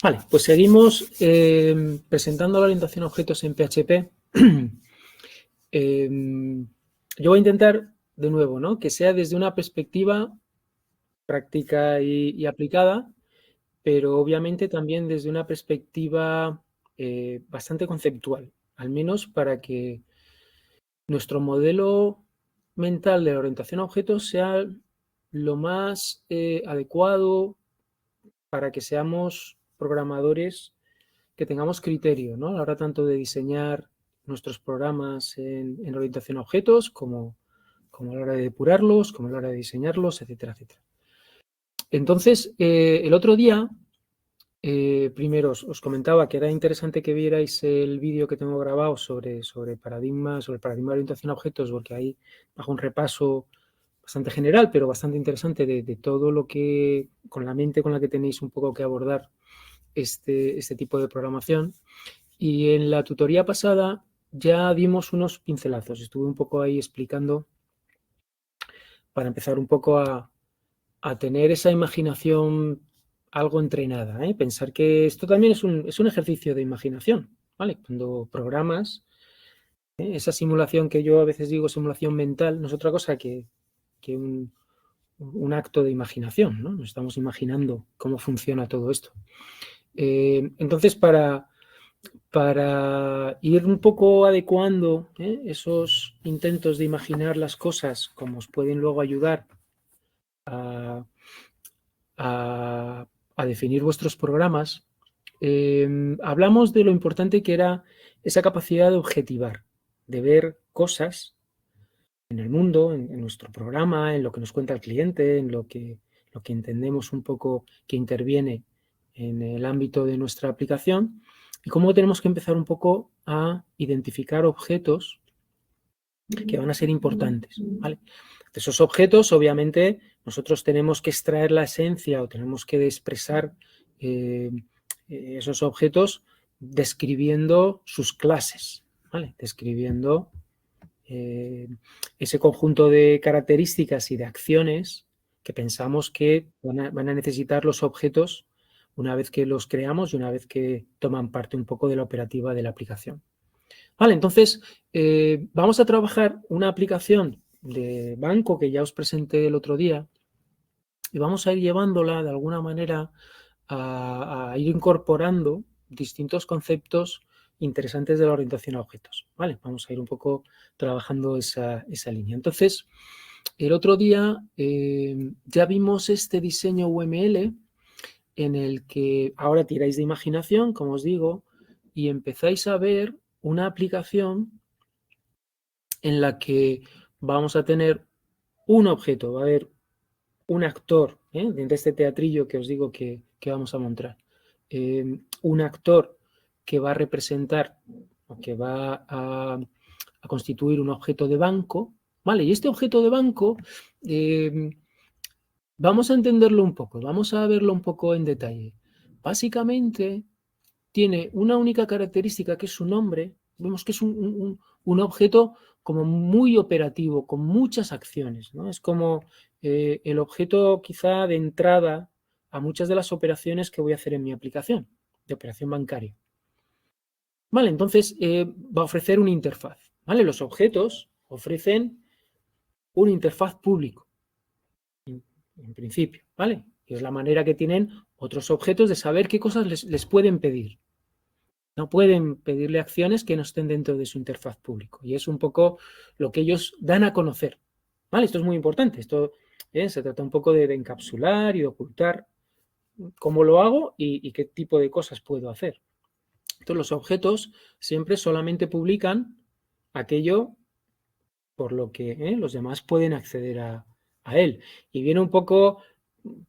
Vale, pues seguimos presentando la orientación a objetos en PHP. Yo voy a intentar, de nuevo, ¿no?, que sea desde una perspectiva práctica y aplicada, pero obviamente también desde una perspectiva bastante conceptual, al menos para que nuestro modelo mental de la orientación a objetos sea lo más adecuado para que seamos programadores que tengamos criterio, ¿no?, a la hora tanto de diseñar nuestros programas en orientación a objetos, como a la hora de depurarlos, como a la hora de diseñarlos, etcétera, etcétera. Entonces, el otro día, primero os comentaba que era interesante que vierais el vídeo que tengo grabado sobre el paradigma de orientación a objetos, porque ahí hago un repaso bastante general, pero bastante interesante de todo lo que, con la mente con la que tenéis un poco que abordar este tipo de programación. Y en la tutoría pasada ya dimos unos pincelazos. Estuve un poco ahí explicando para empezar un poco a tener esa imaginación algo entrenada, ¿eh? Pensar que esto también es un ejercicio de imaginación, ¿vale? Cuando programas, esa simulación que yo a veces digo simulación mental, no es otra cosa que un acto de imaginación, ¿no? Nos estamos imaginando cómo funciona todo esto. Entonces, para ir un poco adecuando esos intentos de imaginar las cosas, como os pueden luego ayudar a, a definir vuestros programas, hablamos de lo importante que era esa capacidad de objetivar, de ver cosas en el mundo, en nuestro programa, en lo que nos cuenta el cliente, en lo que entendemos un poco que interviene en el ámbito de nuestra aplicación, y cómo tenemos que empezar un poco a identificar objetos que van a ser importantes, ¿vale? De esos objetos, obviamente, nosotros tenemos que extraer la esencia o tenemos que expresar esos objetos describiendo sus clases, ¿vale? Describiendo ese conjunto de características y de acciones que pensamos que van a necesitar los objetos una vez que los creamos y una vez que toman parte un poco de la operativa de la aplicación. Vale, entonces vamos a trabajar una aplicación de banco que ya os presenté el otro día y vamos a ir llevándola de alguna manera a ir incorporando distintos conceptos interesantes de la orientación a objetos. Vale, vamos a ir un poco trabajando esa línea. Entonces, el otro día ya vimos este diseño UML en el que ahora tiráis de imaginación, como os digo, y empezáis a ver una aplicación en la que vamos a tener un objeto, va a haber un actor, de este teatrillo que os digo que vamos a montar, un actor que va a representar o que va a constituir un objeto de banco, ¿vale? Y este objeto de banco vamos a entenderlo un poco, vamos a verlo un poco en detalle. Básicamente tiene una única característica que es su nombre. Vemos que es un objeto como muy operativo, con muchas acciones, ¿no? Es como el objeto quizá de entrada a muchas de las operaciones que voy a hacer en mi aplicación, de operación bancaria. Vale, entonces va a ofrecer una interfaz. ¿Vale? Los objetos ofrecen una interfaz público, en principio, ¿vale? Y es la manera que tienen otros objetos de saber qué cosas les pueden pedir. No pueden pedirle acciones que no estén dentro de su interfaz público. Y es un poco lo que ellos dan a conocer. ¿Vale? Esto es muy importante. Esto se trata un poco de encapsular y de ocultar cómo lo hago y qué tipo de cosas puedo hacer. Entonces, los objetos siempre solamente publican aquello por lo que los demás pueden acceder a él. Y viene un poco,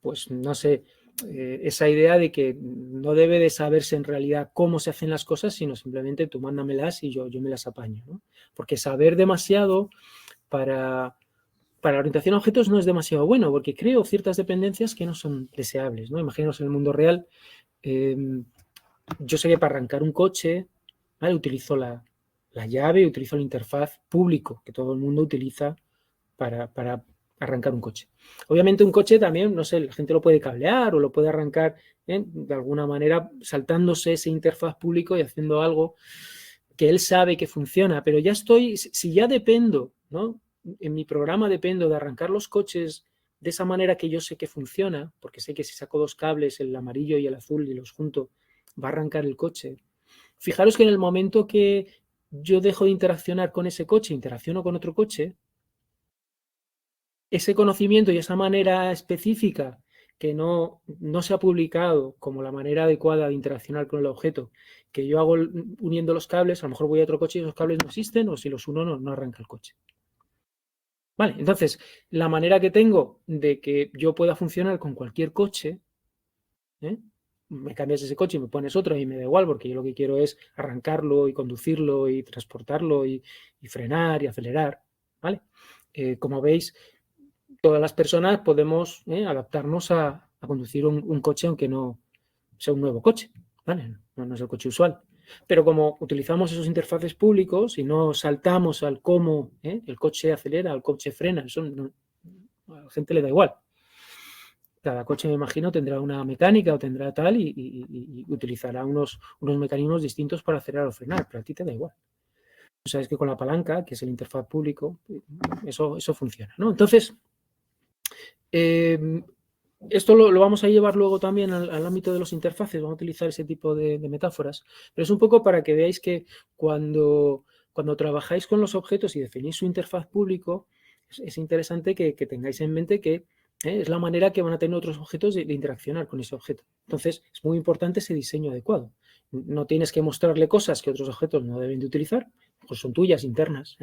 pues no sé, esa idea de que no debe de saberse en realidad cómo se hacen las cosas, sino simplemente tú mándamelas y yo me las apaño, ¿no? Porque saber demasiado para la orientación a objetos no es demasiado bueno, porque creo ciertas dependencias que no son deseables, ¿no? Imaginaos en el mundo real, yo sé que para arrancar un coche, ¿vale?, utilizo la llave, utilizo la interfaz público que todo el mundo utiliza para arrancar un coche. Obviamente un coche también, no sé, la gente lo puede cablear o lo puede arrancar de alguna manera saltándose ese interfaz público y haciendo algo que él sabe que funciona, pero ya estoy, si ya dependo, ¿no? En mi programa dependo de arrancar los coches de esa manera que yo sé que funciona, porque sé que si saco dos cables, el amarillo y el azul, y los junto, va a arrancar el coche. Fijaros que en el momento que yo dejo de interaccionar con ese coche, interacciono con otro coche, ese conocimiento y esa manera específica que no se ha publicado como la manera adecuada de interaccionar con el objeto, que yo hago uniendo los cables, a lo mejor voy a otro coche y esos cables no existen, o si los uno no arranca el coche. Vale, entonces, la manera que tengo de que yo pueda funcionar con cualquier coche, me cambias ese coche y me pones otro y me da igual, porque yo lo que quiero es arrancarlo y conducirlo y transportarlo y frenar y acelerar, ¿vale? Como veis, todas las personas podemos adaptarnos a conducir un coche aunque no sea un nuevo coche, ¿vale? No es el coche usual. Pero como utilizamos esos interfaces públicos y no saltamos al cómo el coche acelera, el coche frena, eso a la gente le da igual. Cada coche, me imagino, tendrá una mecánica o tendrá tal y utilizará unos mecanismos distintos para acelerar o frenar, pero a ti te da igual. Tú sabes que con la palanca, que es el interfaz público, eso funciona, ¿no? Entonces, esto lo vamos a llevar luego también al ámbito de los interfaces, vamos a utilizar ese tipo de metáforas, pero es un poco para que veáis que cuando trabajáis con los objetos y definís su interfaz público, es interesante que tengáis en mente que es la manera que van a tener otros objetos de interaccionar con ese objeto. Entonces, es muy importante ese diseño adecuado. No tienes que mostrarle cosas que otros objetos no deben de utilizar, pues son tuyas, internas,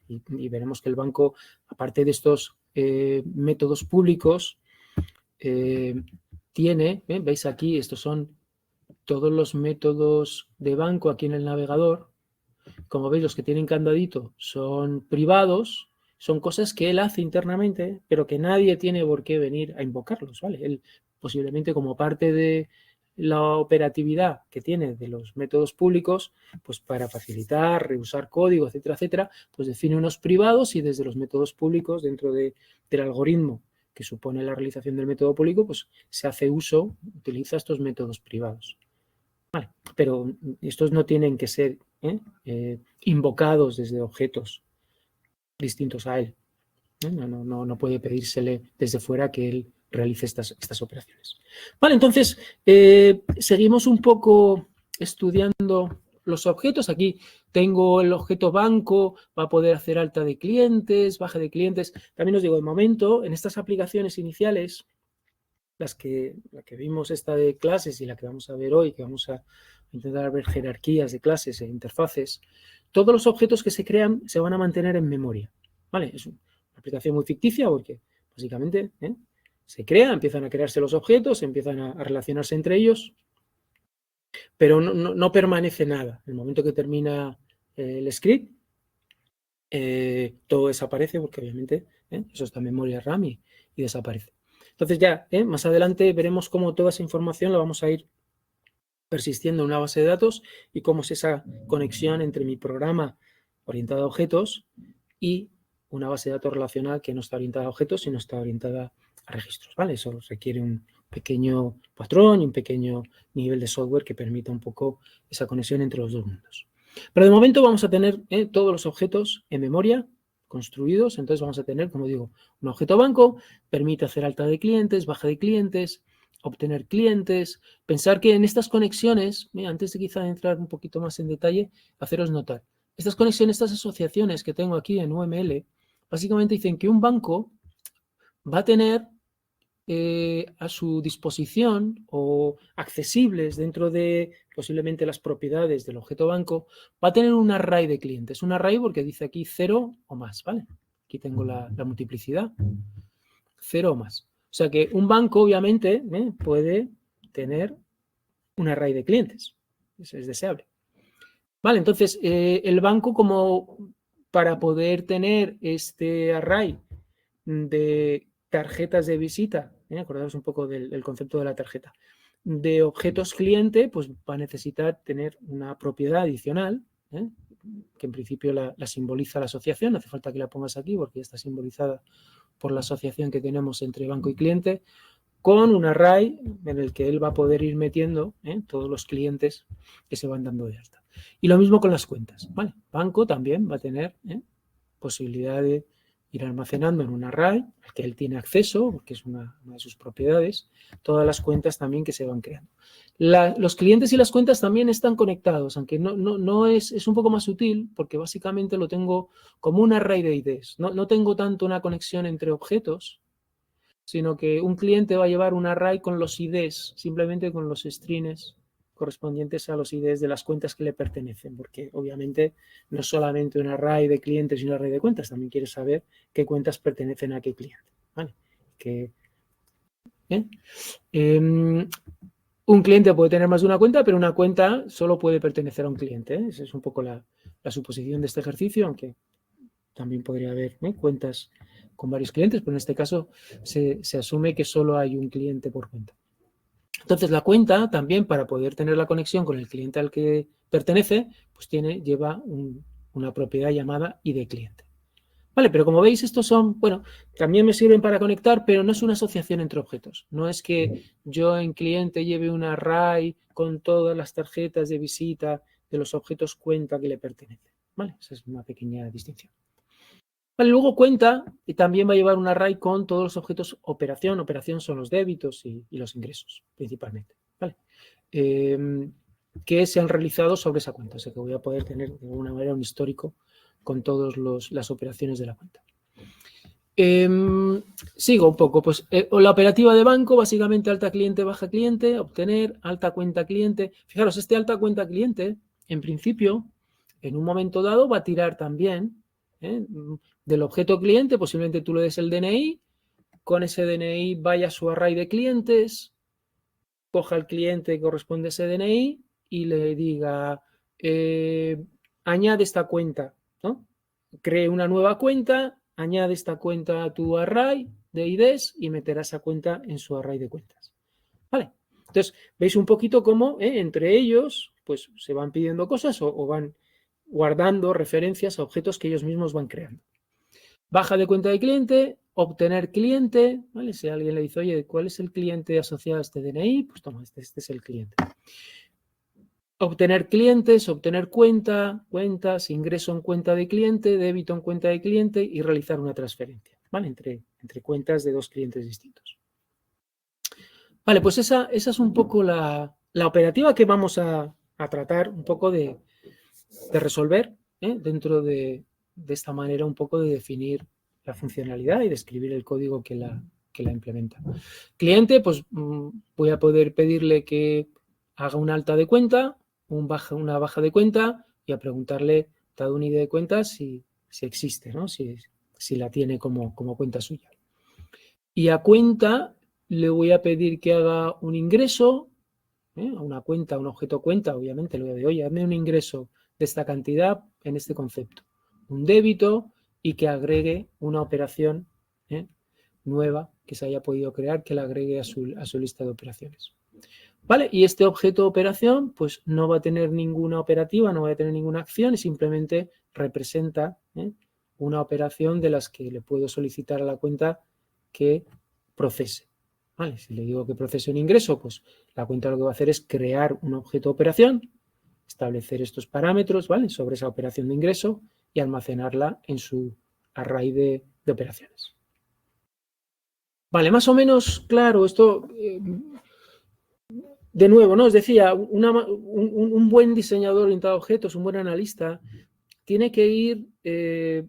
y veremos que el banco, aparte de estos métodos públicos, tiene, veis aquí, estos son todos los métodos de banco aquí en el navegador. Como veis, los que tienen candadito son privados, son cosas que él hace internamente, pero que nadie tiene por qué venir a invocarlos, ¿vale? Él posiblemente como parte de la operatividad que tiene de los métodos públicos, pues para facilitar, reusar código, etcétera, etcétera, pues define unos privados y desde los métodos públicos, dentro del algoritmo que supone la realización del método público, pues se hace uso, utiliza estos métodos privados. Vale, pero estos no tienen que ser invocados desde objetos distintos a él. No puede pedírsele desde fuera que él realice estas operaciones. Vale, entonces seguimos un poco estudiando los objetos. Aquí tengo el objeto banco, va a poder hacer alta de clientes, baja de clientes. También os digo, de momento, en estas aplicaciones iniciales, la que vimos esta de clases y la que vamos a ver hoy, que vamos a intentar ver jerarquías de clases e interfaces, todos los objetos que se crean se van a mantener en memoria. ¿Vale? Es una aplicación muy ficticia porque básicamente se crea, empiezan a crearse los objetos, empiezan a relacionarse entre ellos, pero no permanece nada. En el momento que termina el script, todo desaparece porque obviamente eso está en memoria RAM y desaparece. Entonces ya más adelante veremos cómo toda esa información la vamos a ir persistiendo en una base de datos y cómo es esa conexión entre mi programa orientado a objetos y una base de datos relacional que no está orientada a objetos, sino está orientada a registros, ¿vale? Eso requiere un pequeño patrón y un pequeño nivel de software que permita un poco esa conexión entre los dos mundos. Pero de momento vamos a tener todos los objetos en memoria construidos, entonces vamos a tener, como digo, un objeto banco, permite hacer alta de clientes, baja de clientes, obtener clientes, pensar que en estas conexiones, antes de quizá entrar un poquito más en detalle, haceros notar, estas conexiones, estas asociaciones que tengo aquí en UML, básicamente dicen que un banco va a tener a su disposición o accesibles dentro de posiblemente las propiedades del objeto banco, va a tener un array de clientes. Un array porque dice aquí 0 o más, ¿vale? Aquí tengo la multiplicidad, 0 o más. O sea que un banco obviamente puede tener un array de clientes. Eso es deseable. Vale, entonces el banco como para poder tener este array de tarjetas de visita, acordaos un poco del concepto de la tarjeta, de objetos cliente, pues va a necesitar tener una propiedad adicional, que en principio la simboliza la asociación, no hace falta que la pongas aquí porque ya está simbolizada por la asociación que tenemos entre banco y cliente, con un array en el que él va a poder ir metiendo todos los clientes que se van dando de alta. Y lo mismo con las cuentas, ¿vale? Banco también va a tener posibilidad de ir almacenando en un array al que él tiene acceso, porque es una de sus propiedades, todas las cuentas también que se van creando. Los clientes y las cuentas también están conectados, aunque no es un poco más sutil, porque básicamente lo tengo como un array de IDs. No tengo tanto una conexión entre objetos, sino que un cliente va a llevar un array con los IDs, simplemente con los strings correspondientes a los IDs de las cuentas que le pertenecen, porque obviamente no es solamente un array de clientes y un array de cuentas, también quiere saber qué cuentas pertenecen a qué cliente. ¿Vale? Un cliente puede tener más de una cuenta, pero una cuenta solo puede pertenecer a un cliente. Esa es un poco la suposición de este ejercicio, aunque también podría haber cuentas con varios clientes, pero en este caso se asume que solo hay un cliente por cuenta. Entonces la cuenta también, para poder tener la conexión con el cliente al que pertenece, pues lleva una propiedad llamada ID cliente. Vale, pero como veis, estos son, bueno, también me sirven para conectar, pero no es una asociación entre objetos. No es que yo en cliente lleve un array con todas las tarjetas de visita de los objetos cuenta que le pertenecen. Vale, esa es una pequeña distinción. Vale, luego cuenta y también va a llevar un array con todos los objetos operación. Operación son los débitos y los ingresos, principalmente. ¿Vale? Que se han realizado sobre esa cuenta. O sea que voy a poder tener de alguna manera un histórico con todas las operaciones de la cuenta. Sigo un poco. Pues la operativa de banco, básicamente alta cliente, baja cliente, obtener, alta cuenta cliente. Fijaros, este alta cuenta cliente, en principio, en un momento dado va a tirar también del objeto cliente, posiblemente tú le des el DNI, con ese DNI vaya a su array de clientes, coja el cliente que corresponde a ese DNI y le diga, añade esta cuenta, ¿no? Cree una nueva cuenta, añade esta cuenta a tu array de IDs y meterá esa cuenta en su array de cuentas. ¿Vale? Entonces, veis un poquito cómo entre ellos pues se van pidiendo cosas o van guardando referencias a objetos que ellos mismos van creando. Baja de cuenta de cliente, obtener cliente, ¿vale? Si alguien le dice, oye, ¿cuál es el cliente asociado a este DNI? Pues toma, este es el cliente. Obtener clientes, obtener cuentas, ingreso en cuenta de cliente, débito en cuenta de cliente y realizar una transferencia, ¿vale? Entre cuentas de dos clientes distintos. Vale, pues esa es un poco la operativa que vamos a tratar un poco de resolver dentro de esta manera un poco de definir la funcionalidad y de escribir el código que la implementa. Cliente, pues voy a poder pedirle que haga una alta de cuenta, una baja de cuenta y a preguntarle, dado un ID de cuenta, si existe, ¿no? Si la tiene como cuenta suya. Y a cuenta le voy a pedir que haga un ingreso, a una cuenta, a un objeto cuenta, obviamente, le voy a decir, oye, hazme un ingreso de esta cantidad en este concepto. Un débito y que agregue una operación nueva que se haya podido crear, que la agregue a su lista de operaciones. ¿Vale? Y este objeto de operación pues no va a tener ninguna operativa, no va a tener ninguna acción y simplemente representa una operación de las que le puedo solicitar a la cuenta que procese. ¿Vale? Si le digo que procese un ingreso, pues la cuenta lo que va a hacer es crear un objeto de operación, establecer estos parámetros, ¿vale? Sobre esa operación de ingreso y almacenarla en su array de operaciones. Vale, más o menos claro, esto de nuevo, ¿no? Os decía, un buen diseñador orientado a objetos, un buen analista, tiene que ir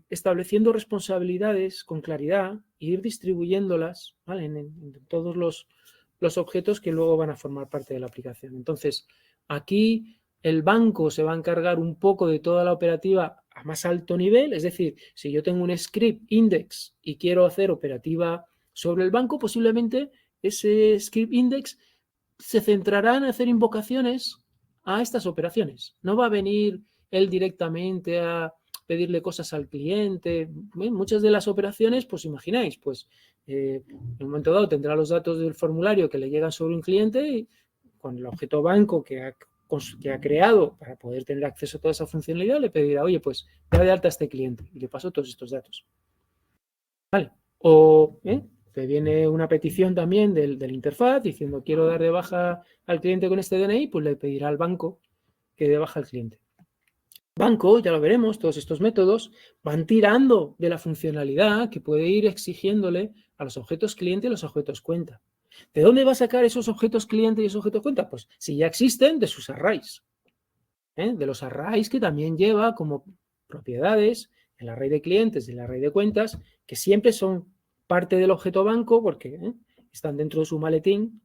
estableciendo responsabilidades con claridad e ir distribuyéndolas, ¿vale? en todos los objetos que luego van a formar parte de la aplicación. Entonces, aquí el banco se va a encargar un poco de toda la operativa a más alto nivel, es decir, si yo tengo un script index y quiero hacer operativa sobre el banco, posiblemente ese script index se centrará en hacer invocaciones a estas operaciones. No va a venir él directamente a pedirle cosas al cliente. Muchas de las operaciones, pues imagináis, pues en un momento dado tendrá los datos del formulario que le llegan sobre un cliente y con el objeto banco que ha creado para poder tener acceso a toda esa funcionalidad, le pedirá, oye, pues da de alta a este cliente y le paso todos estos datos. Vale. O te viene una petición también del interfaz diciendo quiero dar de baja al cliente con este DNI, pues le pedirá al banco que dé baja al cliente. Banco, ya lo veremos, todos estos métodos van tirando de la funcionalidad que puede ir exigiéndole a los objetos cliente y los objetos cuenta. ¿De dónde va a sacar esos objetos cliente y esos objetos cuenta? Pues si ya existen, de sus arrays. De los arrays que también lleva como propiedades el array de clientes y el array de cuentas, que siempre son parte del objeto banco porque están dentro de su maletín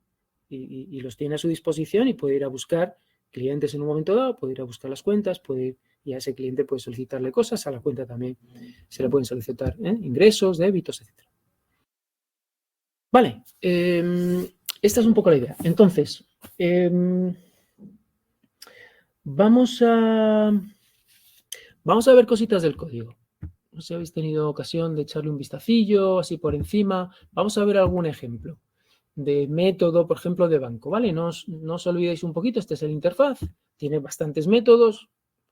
y los tiene a su disposición y puede ir a buscar clientes en un momento dado, puede ir a buscar las cuentas, puede ir y a ese cliente puede solicitarle cosas, a la cuenta también se le pueden solicitar ingresos, débitos, etc. Vale, esta es un poco la idea. Entonces, vamos a ver cositas del código. No sé si habéis tenido ocasión de echarle un vistacillo así por encima. Vamos a ver algún ejemplo de método, por ejemplo, de banco, ¿vale? No os olvidéis un poquito, este es el interfaz, tiene bastantes métodos,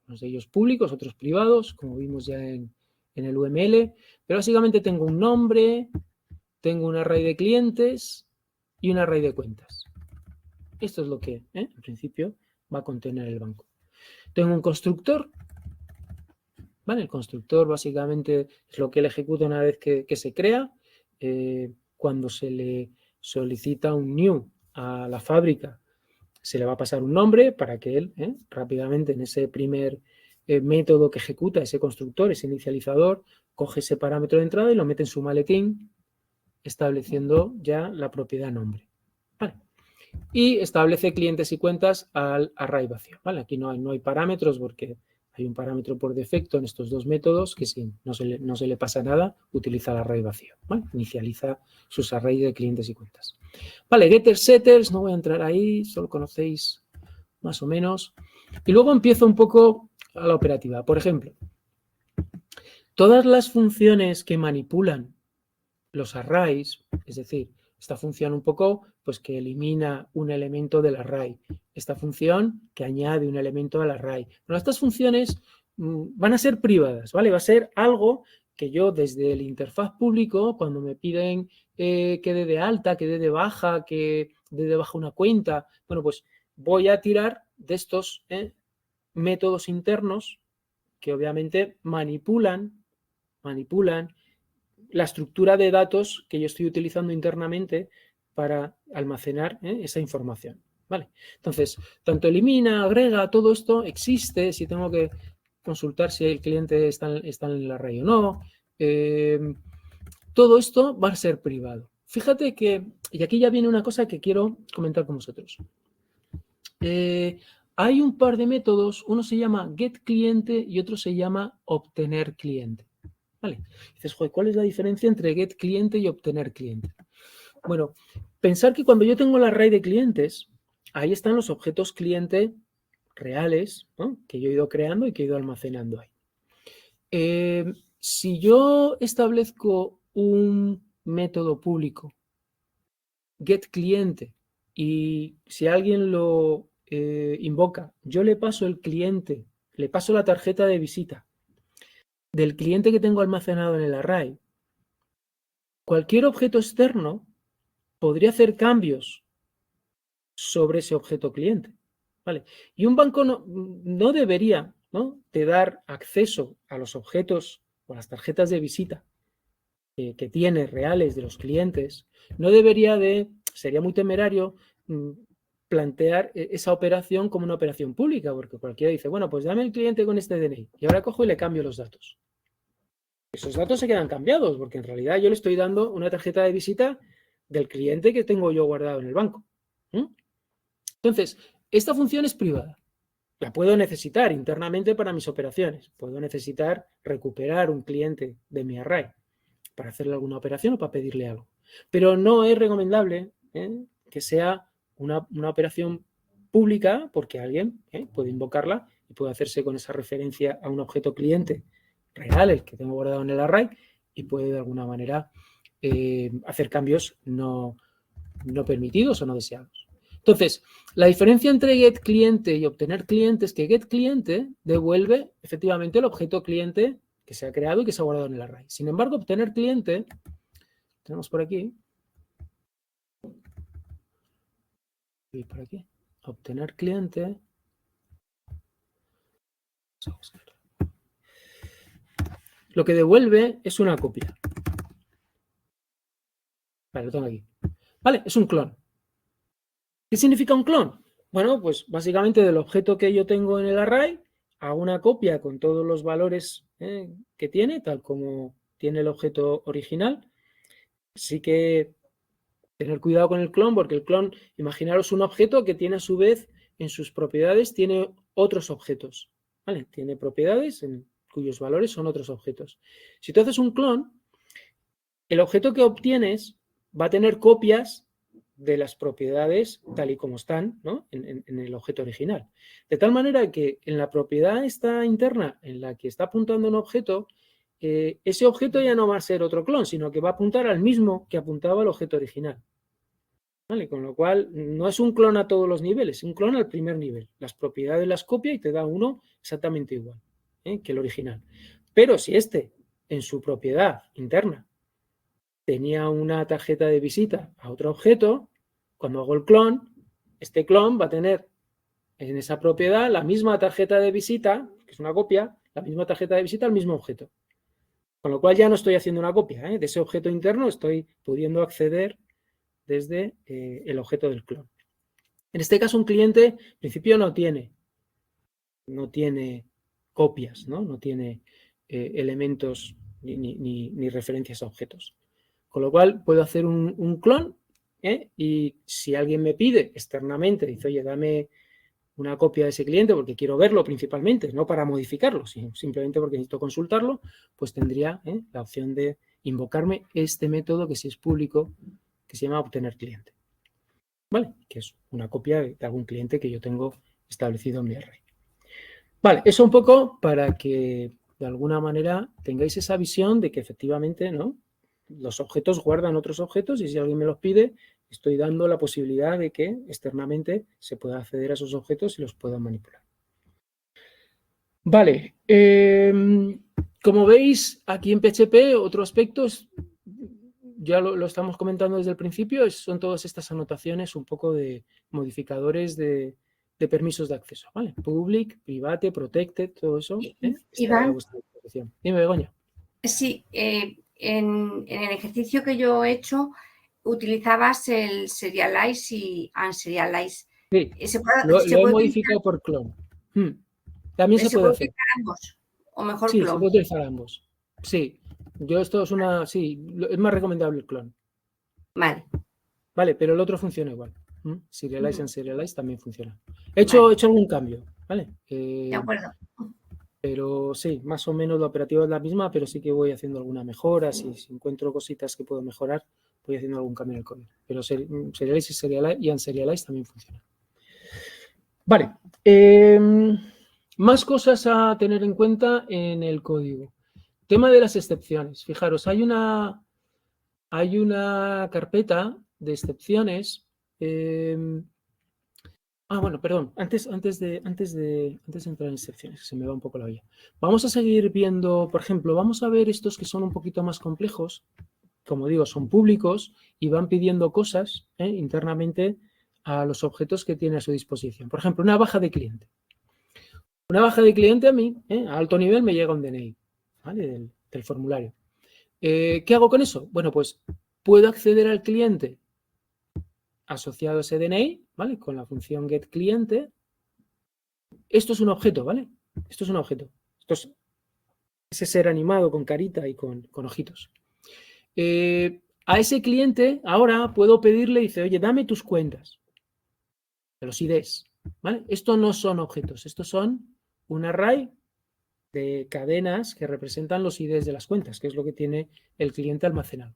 unos de ellos públicos, otros privados, como vimos ya en el UML, pero básicamente tengo un nombre, tengo un array de clientes y un array de cuentas. Esto es lo que, en principio, va a contener el banco. Tengo un constructor, ¿vale? El constructor básicamente es lo que él ejecuta una vez que se crea, cuando se le solicita un new a la fábrica, se le va a pasar un nombre para que él rápidamente en ese primer método que ejecuta ese constructor, ese inicializador, coge ese parámetro de entrada y lo mete en su maletín, estableciendo ya la propiedad nombre. ¿Vale? Y establece clientes y cuentas al array vacío. ¿Vale? Aquí no hay parámetros porque hay un parámetro por defecto en estos dos métodos que si no se le pasa nada, utiliza el array vacío. ¿Vale? Inicializa sus arrays de clientes y cuentas. Vale, getters, setters, no voy a entrar ahí, solo conocéis más o menos. Y luego empiezo un poco a la operativa. Por ejemplo, todas las funciones que manipulan los arrays, es decir, esta función un poco pues que elimina un elemento del array, esta función que añade un elemento al array. Bueno, estas funciones van a ser privadas, ¿vale? Va a ser algo que yo desde el interfaz público, cuando me piden que dé de alta, que dé de baja, que dé de baja una cuenta, bueno, pues voy a tirar de estos métodos internos que obviamente manipulan la estructura de datos que yo estoy utilizando internamente para almacenar esa información. ¿Vale? Entonces, tanto elimina, agrega, todo esto existe, si tengo que consultar si el cliente está en el array o no. Todo esto va a ser privado. Fíjate que, y aquí ya viene una cosa que quiero comentar con vosotros. Hay un par de métodos, uno se llama getCliente y otro se llama obtenerCliente. ¿Vale? Dices, joder, ¿cuál es la diferencia entre getCliente y obtenerCliente? Bueno, pensar que cuando yo tengo el array de clientes, ahí están los objetos cliente reales, ¿no? Que yo he ido creando y que he ido almacenando ahí. Si yo establezco un método público, getCliente, y si alguien lo invoca, yo le paso el cliente, le paso la tarjeta de visita del cliente que tengo almacenado en el array, cualquier objeto externo podría hacer cambios sobre ese objeto cliente. ¿Vale? Y un banco no debería, ¿no?, de dar acceso a los objetos o las tarjetas de visita que tiene reales de los clientes, no debería sería muy temerario plantear esa operación como una operación pública, porque cualquiera dice, bueno, pues dame el cliente con este DNI y ahora cojo y le cambio los datos. Esos datos se quedan cambiados porque en realidad yo le estoy dando una tarjeta de visita del cliente que tengo yo guardado en el banco. Entonces, esta función es privada. La puedo necesitar internamente para mis operaciones. Puedo necesitar recuperar un cliente de mi array para hacerle alguna operación o para pedirle algo. Pero no es recomendable que sea una operación pública porque alguien puede invocarla y puede hacerse con esa referencia a un objeto cliente real, el que tengo guardado en el array, y puede de alguna manera hacer cambios no permitidos o no deseados. Entonces, la diferencia entre getCliente y obtenerCliente es que getCliente devuelve efectivamente el objeto cliente que se ha creado y que se ha guardado en el array. Sin embargo, obtenerCliente tenemos por aquí. Y por aquí. Obtener cliente. Vamos a buscar. Lo que devuelve es una copia. Vale, lo tengo aquí. Vale, es un clon. ¿Qué significa un clon? Bueno, pues básicamente del objeto que yo tengo en el array, hago una copia con todos los valores que tiene, tal como tiene el objeto original. Sí que tener cuidado con el clon, porque el clon, imaginaros un objeto que tiene a su vez en sus propiedades, tiene otros objetos. ¿Vale? Tiene propiedades en cuyos valores son otros objetos. Si tú haces un clon, el objeto que obtienes va a tener copias de las propiedades tal y como están, ¿no? en el objeto original. De tal manera que en la propiedad esta interna en la que está apuntando un objeto, ese objeto ya no va a ser otro clon, sino que va a apuntar al mismo que apuntaba el objeto original. ¿Vale? Con lo cual, no es un clon a todos los niveles, es un clon al primer nivel. Las propiedades las copia y te da uno exactamente igual que el original. Pero si este, en su propiedad interna, tenía una tarjeta de visita a otro objeto, cuando hago el clon, este clon va a tener en esa propiedad la misma tarjeta de visita, que es una copia, la misma tarjeta de visita al mismo objeto. Con lo cual ya no estoy haciendo una copia de ese objeto interno, estoy pudiendo acceder desde el objeto del clon. En este caso, un cliente, en principio, no tiene copias, no tiene elementos ni referencias a objetos. Con lo cual, puedo hacer un clon y si alguien me pide externamente, dice, oye, dame una copia de ese cliente porque quiero verlo principalmente, no para modificarlo, sino simplemente porque necesito consultarlo, pues tendría la opción de invocarme este método que si es público, que se llama obtener cliente. ¿Vale? Que es una copia de algún cliente que yo tengo establecido en mi array. Vale, eso un poco para que de alguna manera tengáis esa visión de que efectivamente, ¿no? Los objetos guardan otros objetos y si alguien me los pide, estoy dando la posibilidad de que externamente se pueda acceder a esos objetos y los pueda manipular. Vale, como veis aquí en PHP, otro aspecto es, ya lo estamos comentando desde el principio, son todas estas anotaciones un poco de modificadores de permisos de acceso, ¿vale? Public, private, protected, todo eso está a vuestra disposición. Dime, Begoña. Sí, en el ejercicio que yo he hecho utilizabas el serialize y unserialize. Sí, lo he modificado por clon. También se puede hacer. Utilizar ambos, o mejor sí, clon. se puede utilizar ambos. Sí, esto es sí, es más recomendable el clon. Vale. Vale, pero el otro funciona igual. Serialize and serialize también funciona. He hecho algún cambio, ¿vale? De acuerdo. Pero sí, más o menos la operativa es la misma, pero sí que voy haciendo alguna mejora. Si encuentro cositas que puedo mejorar, voy haciendo algún cambio en el código. Pero serialize y unserialize también funciona. Vale. Más cosas a tener en cuenta en el código. Tema de las excepciones. Fijaros, hay una carpeta de excepciones. Bueno, perdón. Antes de entrar en excepciones, que se me va un poco la olla. Vamos a seguir viendo, por ejemplo, vamos a ver estos que son un poquito más complejos. Como digo, son públicos y van pidiendo cosas internamente a los objetos que tiene a su disposición. Por ejemplo, una baja de cliente. Una baja de cliente a mí, a alto nivel, me llega un DNI, ¿vale? Del formulario. ¿Qué hago con eso? Bueno, pues puedo acceder al cliente asociado a ese DNI, ¿vale? Con la función getCliente. Esto es un objeto, ¿vale? Esto es un objeto. Esto es ese ser animado con carita y con ojitos. A ese cliente ahora puedo pedirle, dice, oye, dame tus cuentas, de los IDs, ¿vale? Estos no son objetos, estos son un array de cadenas que representan los IDs de las cuentas, que es lo que tiene el cliente almacenado.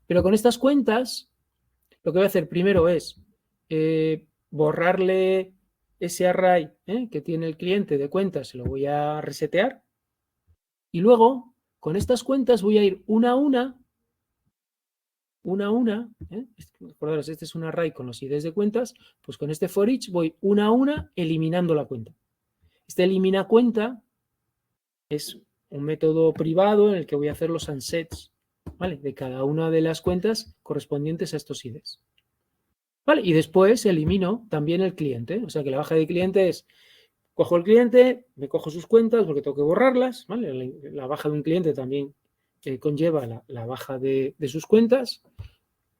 Pero con estas cuentas, lo que voy a hacer primero es borrarle ese array que tiene el cliente de cuentas, se lo voy a resetear, y luego, con estas cuentas voy a ir una a una, recordaros, este es un array con los IDs de cuentas, pues con este for each voy una a una eliminando la cuenta. Este elimina cuenta es un método privado en el que voy a hacer los unsets ¿vale? De cada una de las cuentas correspondientes a estos IDs. ¿Vale? Y después elimino también el cliente. O sea que la baja de cliente es, cojo el cliente, me cojo sus cuentas porque tengo que borrarlas, ¿vale? La baja de un cliente también conlleva la baja de sus cuentas.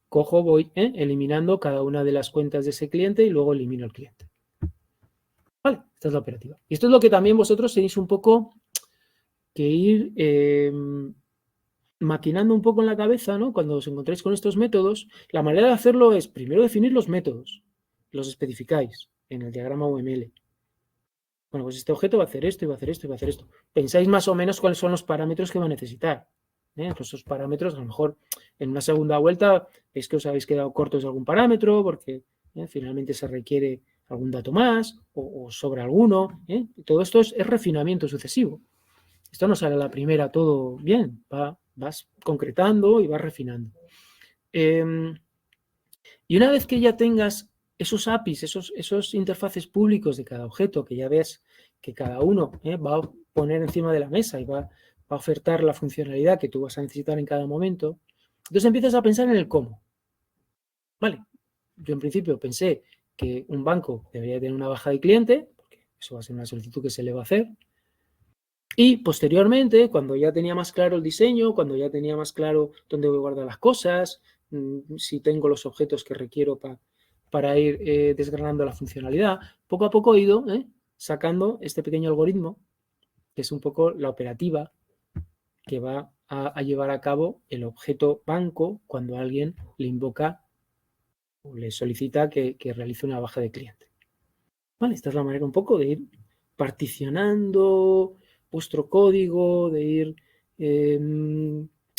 Cojo, voy eliminando cada una de las cuentas de ese cliente y luego elimino el cliente. Vale, esta es la operativa. Y esto es lo que también vosotros tenéis un poco que ir maquinando un poco en la cabeza, ¿no? Cuando os encontréis con estos métodos, la manera de hacerlo es primero definir los métodos, los especificáis en el diagrama UML. Bueno, pues este objeto va a hacer esto, y va a hacer esto, y va a hacer esto. Pensáis más o menos cuáles son los parámetros que va a necesitar. Pues esos parámetros, a lo mejor en una segunda vuelta es que os habéis quedado cortos de algún parámetro porque finalmente se requiere algún dato más o sobra alguno. Todo esto es refinamiento sucesivo. Esto no sale a la primera todo bien, vas concretando y vas refinando. Y una vez que ya tengas esos APIs, esos interfaces públicos de cada objeto, que ya ves que cada uno va a poner encima de la mesa y va a ofertar la funcionalidad que tú vas a necesitar en cada momento, entonces empiezas a pensar en el cómo. Vale, yo en principio pensé que un banco debería tener una baja de cliente, porque eso va a ser una solicitud que se le va a hacer, y posteriormente, cuando ya tenía más claro el diseño, cuando ya tenía más claro dónde voy a guardar las cosas, si tengo los objetos que requiero para ir desgranando la funcionalidad, poco a poco he ido sacando este pequeño algoritmo, que es un poco la operativa que va a llevar a cabo el objeto banco cuando alguien le invoca o le solicita que realice una baja de cliente. Vale, esta es la manera un poco de ir particionando vuestro código, de ir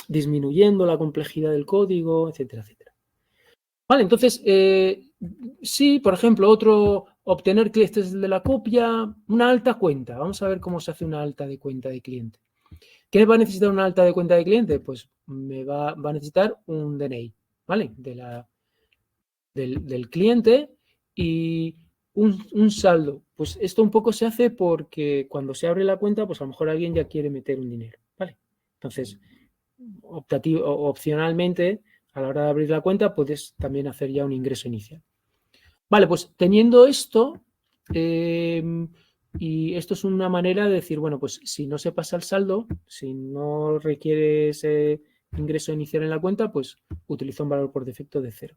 disminuyendo la complejidad del código, etcétera, etcétera. Vale, entonces, sí, por ejemplo, obtener clientes de la copia, una alta cuenta. Vamos a ver cómo se hace una alta de cuenta de cliente. ¿Qué va a necesitar una alta de cuenta de cliente? Pues me va a necesitar un DNI, ¿vale? Del cliente y un saldo. Pues esto un poco se hace porque cuando se abre la cuenta, pues a lo mejor alguien ya quiere meter un dinero, ¿vale? Entonces, opcionalmente, a la hora de abrir la cuenta, puedes también hacer ya un ingreso inicial. Vale, pues teniendo esto, y esto es una manera de decir, bueno, pues si no se pasa el saldo, si no requiere ese ingreso inicial en la cuenta, pues utiliza un valor por defecto de 0.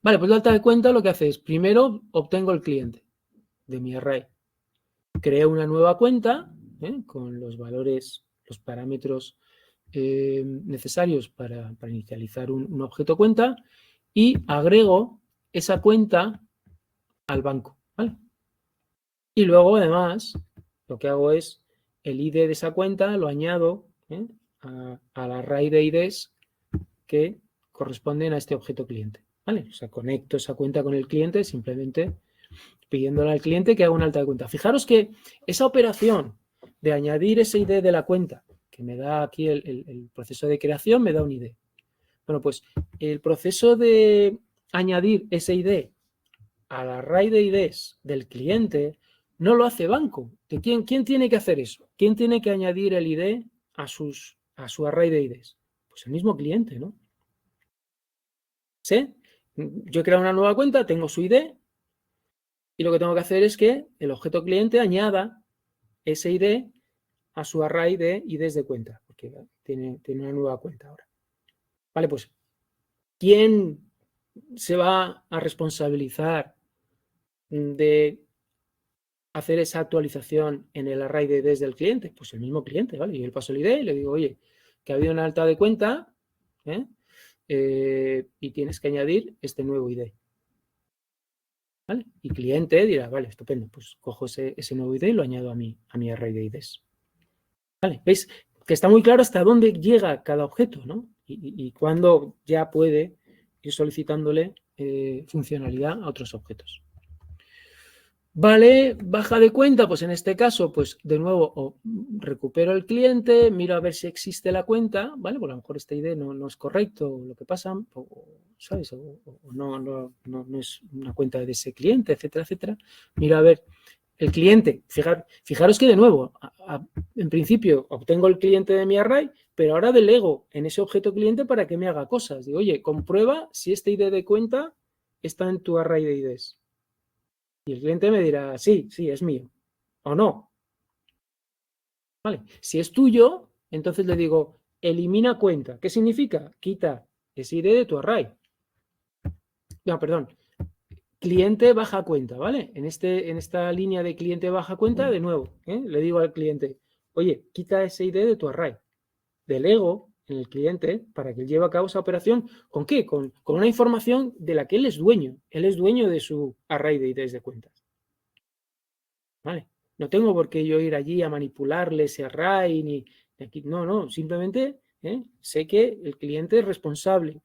Vale, pues la alta de cuenta lo que hace es, primero obtengo el cliente de mi array. Creo una nueva cuenta con los valores, los parámetros necesarios para inicializar un objeto cuenta y agrego esa cuenta al banco. ¿Vale? Y luego, además, lo que hago es el ID de esa cuenta lo añado al array de IDs que corresponden a este objeto cliente. ¿Vale? O sea, conecto esa cuenta con el cliente simplemente pidiéndole al cliente que haga una alta de cuenta. Fijaros que esa operación de añadir ese ID de la cuenta, que me da aquí el proceso de creación, me da un ID. Bueno, pues el proceso de añadir ese ID al array de IDs del cliente no lo hace banco. ¿Quién tiene que hacer eso? ¿Quién tiene que añadir el ID a su array de IDs? Pues el mismo cliente, ¿no? ¿Sí? Yo he creado una nueva cuenta, tengo su ID y lo que tengo que hacer es que el objeto cliente añada ese ID a su array de IDs de cuenta, porque tiene una nueva cuenta ahora. Vale, pues, ¿quién se va a responsabilizar de hacer esa actualización en el array de IDs del cliente? Pues el mismo cliente, ¿vale? Yo le paso el ID y le digo, oye, que ha habido una alta de cuenta y tienes que añadir este nuevo ID. ¿Vale? Y cliente dirá, vale, estupendo, pues cojo ese nuevo ID y lo añado a mi array de IDs. ¿Vale? ¿Veis? Que está muy claro hasta dónde llega cada objeto, ¿no? Y cuándo ya puede ir solicitándole funcionalidad a otros objetos. Vale, baja de cuenta, pues en este caso, pues de nuevo recupero el cliente, miro a ver si existe la cuenta, ¿vale? Pues a lo mejor este ID no es correcto, lo que pasa, ¿sabes? O no es una cuenta de ese cliente, etcétera, etcétera. Miro a ver el cliente, fijaros que de nuevo, en principio obtengo el cliente de mi array, pero ahora delego en ese objeto cliente para que me haga cosas. Digo, oye, comprueba si este ID de cuenta está en tu array de IDs. Y el cliente me dirá, sí, es mío. O no. ¿Vale? Si es tuyo, entonces le digo, elimina cuenta. ¿Qué significa? Quita ese ID de tu array. No, perdón. Cliente baja cuenta, ¿vale? En esta línea de cliente baja cuenta, de nuevo, le digo al cliente, oye, quita ese ID de tu array. Delego en el cliente para que él lleve a cabo esa operación. ¿Con qué? Con una información de la que él es dueño. Él es dueño de su array de IDs de cuentas. ¿Vale? No tengo por qué yo ir allí a manipularle ese array, ni aquí. No, simplemente sé que el cliente es responsable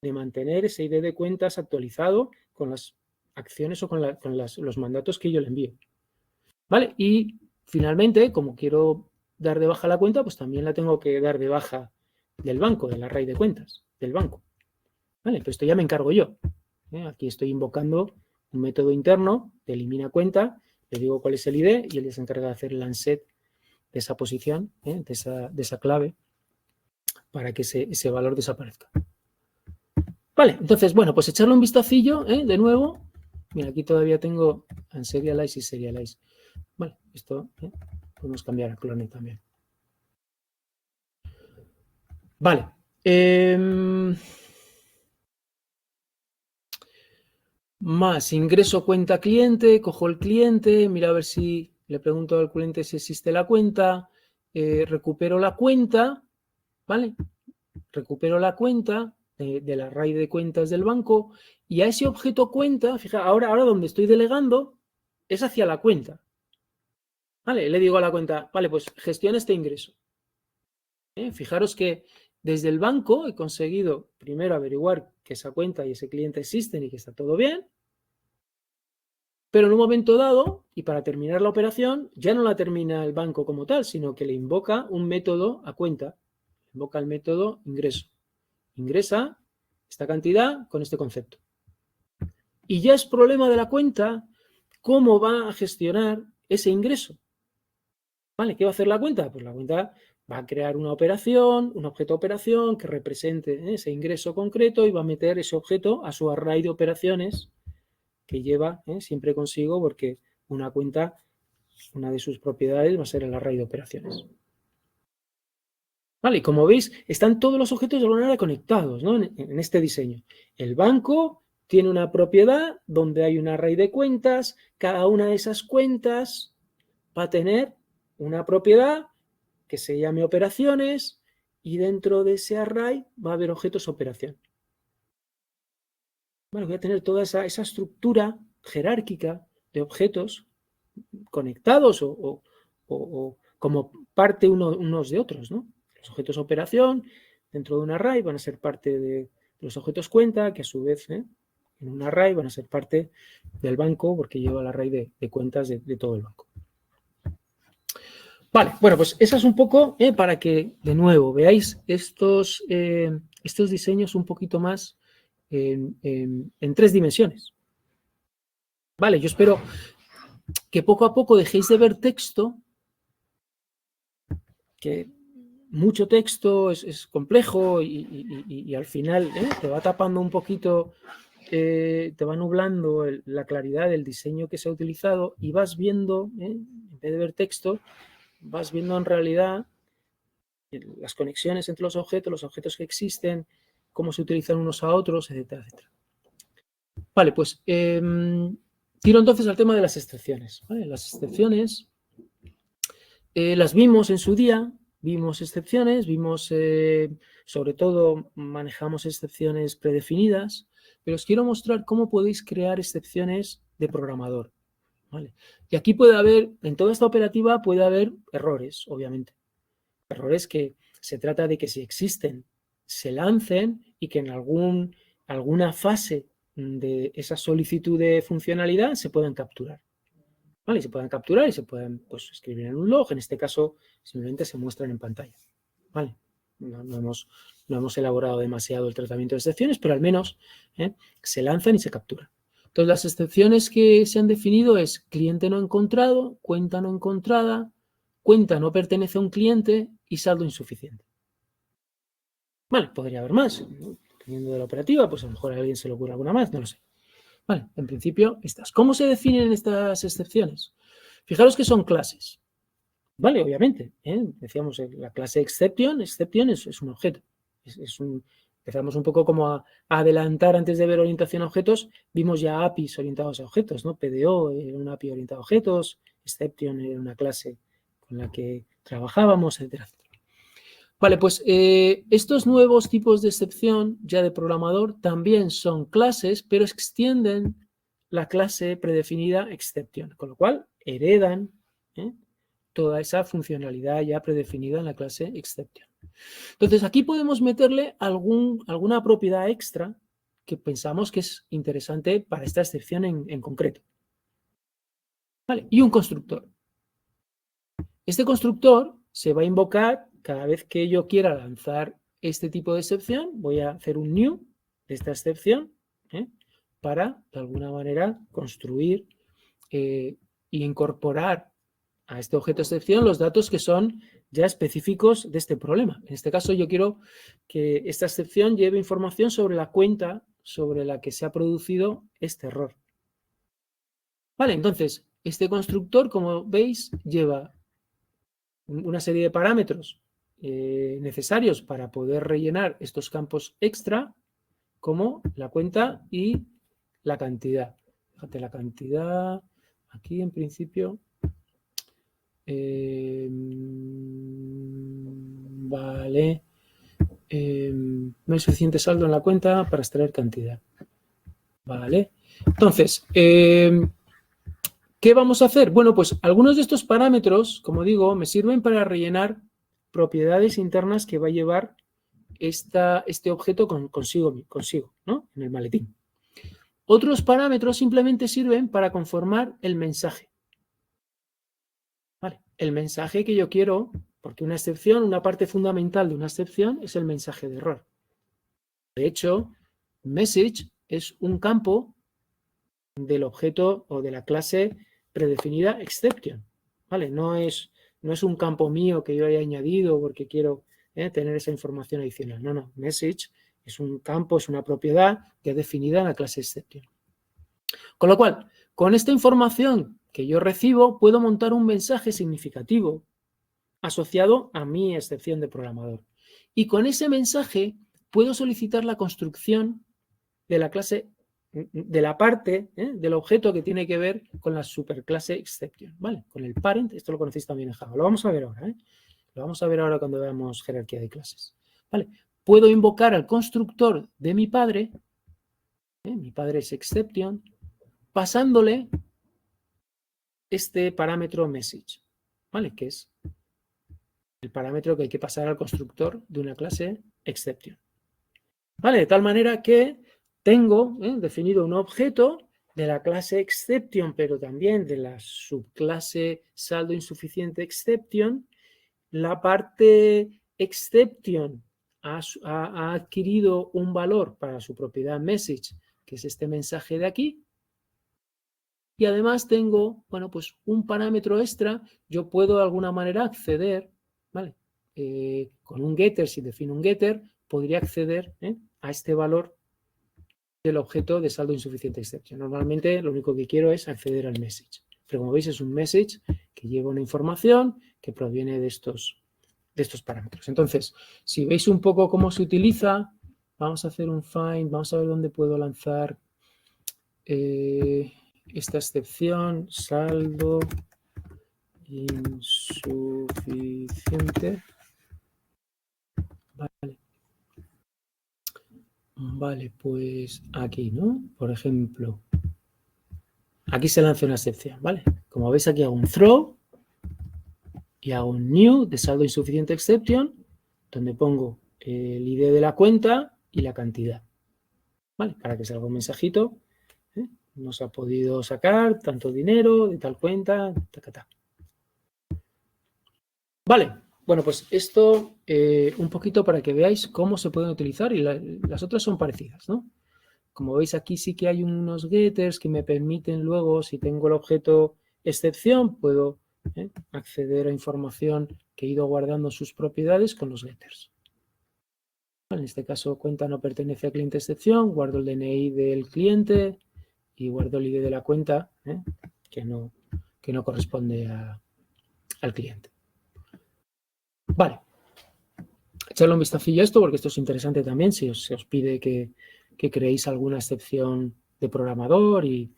de mantener ese ID de cuentas actualizado con las acciones o con los mandatos que yo le envío. ¿Vale? Y finalmente, como quiero dar de baja la cuenta, pues también la tengo que dar de baja del banco, del array de cuentas, del banco. ¿Vale? Pero esto ya me encargo yo. Aquí estoy invocando un método interno de elimina cuenta, le digo cuál es el ID y él se encarga de hacer el unset de esa posición, de esa clave, para que ese valor desaparezca. Vale, entonces, bueno, pues echarle un vistacillo, de nuevo. Mira, aquí todavía tengo unserialize y serialize. Vale, esto podemos cambiar a clone también. Vale. Más ingreso cuenta cliente, cojo el cliente, mira a ver si le pregunto al cliente si existe la cuenta, recupero la cuenta, ¿vale? Recupero la cuenta del array de cuentas del banco y a ese objeto cuenta, fíjate, ahora donde estoy delegando es hacia la cuenta. ¿Vale? Le digo a la cuenta, vale, pues gestiona este ingreso. Fijaros que desde el banco he conseguido primero averiguar que esa cuenta y ese cliente existen y que está todo bien, pero en un momento dado, y para terminar la operación, ya no la termina el banco como tal, sino que le invoca un método a cuenta, invoca el método ingreso. Ingresa esta cantidad con este concepto. Y ya es problema de la cuenta cómo va a gestionar ese ingreso. ¿Vale? ¿Qué va a hacer la cuenta? Pues la cuenta va a crear una operación, un objeto de operación que represente ese ingreso concreto y va a meter ese objeto a su array de operaciones que lleva siempre consigo, porque una cuenta, una de sus propiedades va a ser el array de operaciones. Vale, y como veis, están todos los objetos de alguna manera conectados, ¿no? en este diseño. El banco tiene una propiedad donde hay un array de cuentas, cada una de esas cuentas va a tener una propiedad que se llame operaciones y dentro de ese array va a haber objetos operación. Bueno, voy a tener toda esa estructura jerárquica de objetos conectados o como parte unos de otros, ¿no? Los objetos operación dentro de un array van a ser parte de los objetos cuenta, que a su vez en un array van a ser parte del banco porque lleva el array de cuentas de todo el banco. Vale, bueno, pues esa es un poco para que, de nuevo, veáis estos diseños un poquito más en 3 dimensiones. Vale, yo espero que poco a poco dejéis de ver texto, que mucho texto es complejo y al final te va tapando un poquito, te va nublando la claridad del diseño que se ha utilizado y vas viendo, en vez de ver texto, vas viendo en realidad las conexiones entre los objetos que existen, cómo se utilizan unos a otros, etcétera, etcétera. Vale, pues tiro entonces al tema de las excepciones. ¿Vale? Las excepciones las vimos en su día, vimos excepciones, sobre todo manejamos excepciones predefinidas, pero os quiero mostrar cómo podéis crear excepciones de programador. ¿Vale? Y aquí puede haber, en toda esta operativa puede haber errores, obviamente. Errores que se trata de que si existen, se lancen y que en alguna fase de esa solicitud de funcionalidad se puedan capturar. ¿Vale? Y se puedan capturar y se puedan escribir en un log. En este caso, simplemente se muestran en pantalla. ¿Vale? No hemos elaborado demasiado el tratamiento de excepciones, pero al menos se lanzan y se capturan. Entonces, las excepciones que se han definido es cliente no encontrado, cuenta no encontrada, cuenta no pertenece a un cliente y saldo insuficiente. Vale, podría haber más, ¿no? Dependiendo de la operativa, pues a lo mejor a alguien se le ocurre alguna más, no lo sé. Vale, en principio estas. ¿Cómo se definen estas excepciones? Fijaros que son clases. Vale, obviamente. Decíamos, la clase exception es un objeto. Empezamos un poco como a adelantar antes de ver orientación a objetos, vimos ya APIs orientados a objetos, ¿no? PDO era una API orientada a objetos, exception era una clase con la que trabajábamos, etcétera, etcétera. Vale, pues estos nuevos tipos de excepción ya de programador también son clases, pero extienden la clase predefinida exception, con lo cual heredan toda esa funcionalidad ya predefinida en la clase exception. Entonces, aquí podemos meterle alguna propiedad extra que pensamos que es interesante para esta excepción en concreto. Vale, y un constructor. Este constructor se va a invocar cada vez que yo quiera lanzar este tipo de excepción. Voy a hacer un new de esta excepción para, de alguna manera, construir e incorporar a este objeto de excepción los datos que son ya específicos de este problema. En este caso yo quiero que esta excepción lleve información sobre la cuenta sobre la que se ha producido este error. Vale, entonces, este constructor, como veis, lleva una serie de parámetros necesarios para poder rellenar estos campos extra, como la cuenta y la cantidad. Fíjate, la cantidad, aquí en principio... vale, no hay suficiente saldo en la cuenta para extraer cantidad. Vale, entonces, ¿qué vamos a hacer? Bueno, pues algunos de estos parámetros, como digo, me sirven para rellenar propiedades internas que va a llevar este objeto consigo, ¿no? En el maletín. Otros parámetros simplemente sirven para conformar el mensaje. Vale, el mensaje que yo quiero, porque una excepción, una parte fundamental de una excepción es el mensaje de error. De hecho, message es un campo del objeto o de la clase predefinida exception. ¿Vale? No es un campo mío que yo haya añadido porque quiero tener esa información adicional. No, no. Message es un campo, es una propiedad que es definida en la clase exception. Con lo cual, con esta información que yo recibo, puedo montar un mensaje significativo asociado a mi excepción de programador. Y con ese mensaje puedo solicitar la construcción de la clase, de la parte del objeto que tiene que ver con la superclase exception, ¿vale? Con el parent, esto lo conocéis también en Java. Lo vamos a ver ahora, Lo vamos a ver ahora cuando veamos jerarquía de clases, ¿vale? Puedo invocar al constructor de mi padre es exception, pasándole este parámetro message, ¿vale? Que es el parámetro que hay que pasar al constructor de una clase exception. ¿Vale? De tal manera que tengo definido un objeto de la clase exception, pero también de la subclase saldo insuficiente exception. La parte exception ha adquirido un valor para su propiedad message, que es este mensaje de aquí. Y además tengo, bueno, pues un parámetro extra. Yo puedo de alguna manera acceder, ¿vale? Con un getter, si defino un getter, podría acceder a este valor del objeto de saldo insuficiente exception. Normalmente lo único que quiero es acceder al message. Pero como veis es un message que lleva una información que proviene de estos parámetros. Entonces, si veis un poco cómo se utiliza, vamos a hacer un find, vamos a ver dónde puedo lanzar esta excepción, saldo insuficiente. Vale, pues aquí, ¿no? Por ejemplo, aquí se lanza una excepción, ¿vale? Como veis aquí hago un throw y hago un new de saldo insuficiente exception, donde pongo el ID de la cuenta y la cantidad, ¿vale? Para que salga un mensajito. No se ha podido sacar tanto dinero de tal cuenta, Vale, bueno, pues esto un poquito para que veáis cómo se pueden utilizar y las otras son parecidas, ¿no? Como veis aquí sí que hay unos getters que me permiten luego, si tengo el objeto excepción, puedo acceder a información que he ido guardando sus propiedades con los getters. En este caso, cuenta no pertenece a cliente excepción, guardo el DNI del cliente y guardo el ID de la cuenta que no corresponde al cliente. Vale. Echarle un vistacillo a esto porque esto es interesante también si se os pide que creéis alguna excepción de programador y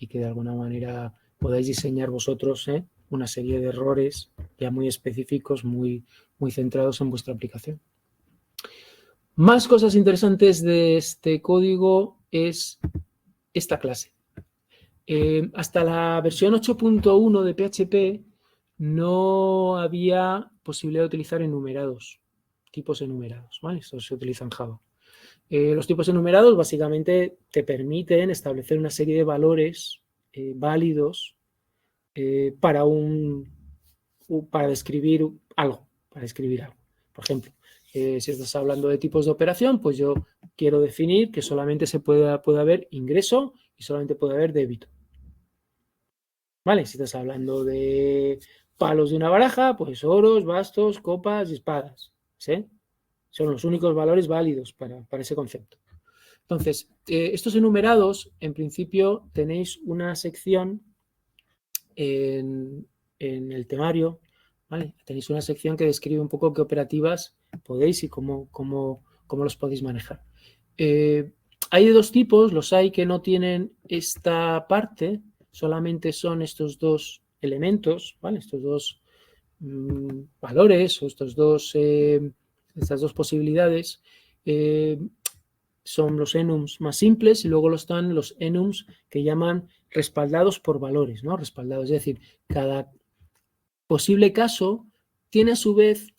que de alguna manera podáis diseñar vosotros una serie de errores ya muy específicos, muy centrados en vuestra aplicación. Más cosas interesantes de este código es esta clase. Hasta la versión 8.1 de PHP no había posibilidad de utilizar enumerados, tipos enumerados, ¿vale? Esto se utiliza en Java. Los tipos enumerados básicamente te permiten establecer una serie de valores válidos para describir algo, Por ejemplo, si estás hablando de tipos de operación, pues yo quiero definir que solamente puede haber ingreso y solamente puede haber débito. ¿Vale? Si estás hablando de palos de una baraja, pues oros, bastos, copas y espadas. ¿Sí? Son los únicos valores válidos para ese concepto. Entonces, estos enumerados, en principio, tenéis una sección en el temario, ¿vale? Tenéis una sección que describe un poco qué operativas podéis y cómo los podéis manejar. Hay de dos tipos, los hay que no tienen esta parte, solamente son estos dos elementos, ¿vale? Estos dos valores o estas dos posibilidades son los enums más simples y luego están los enums que llaman respaldados por valores, ¿no? Respaldados, es decir, cada posible caso tiene a su vez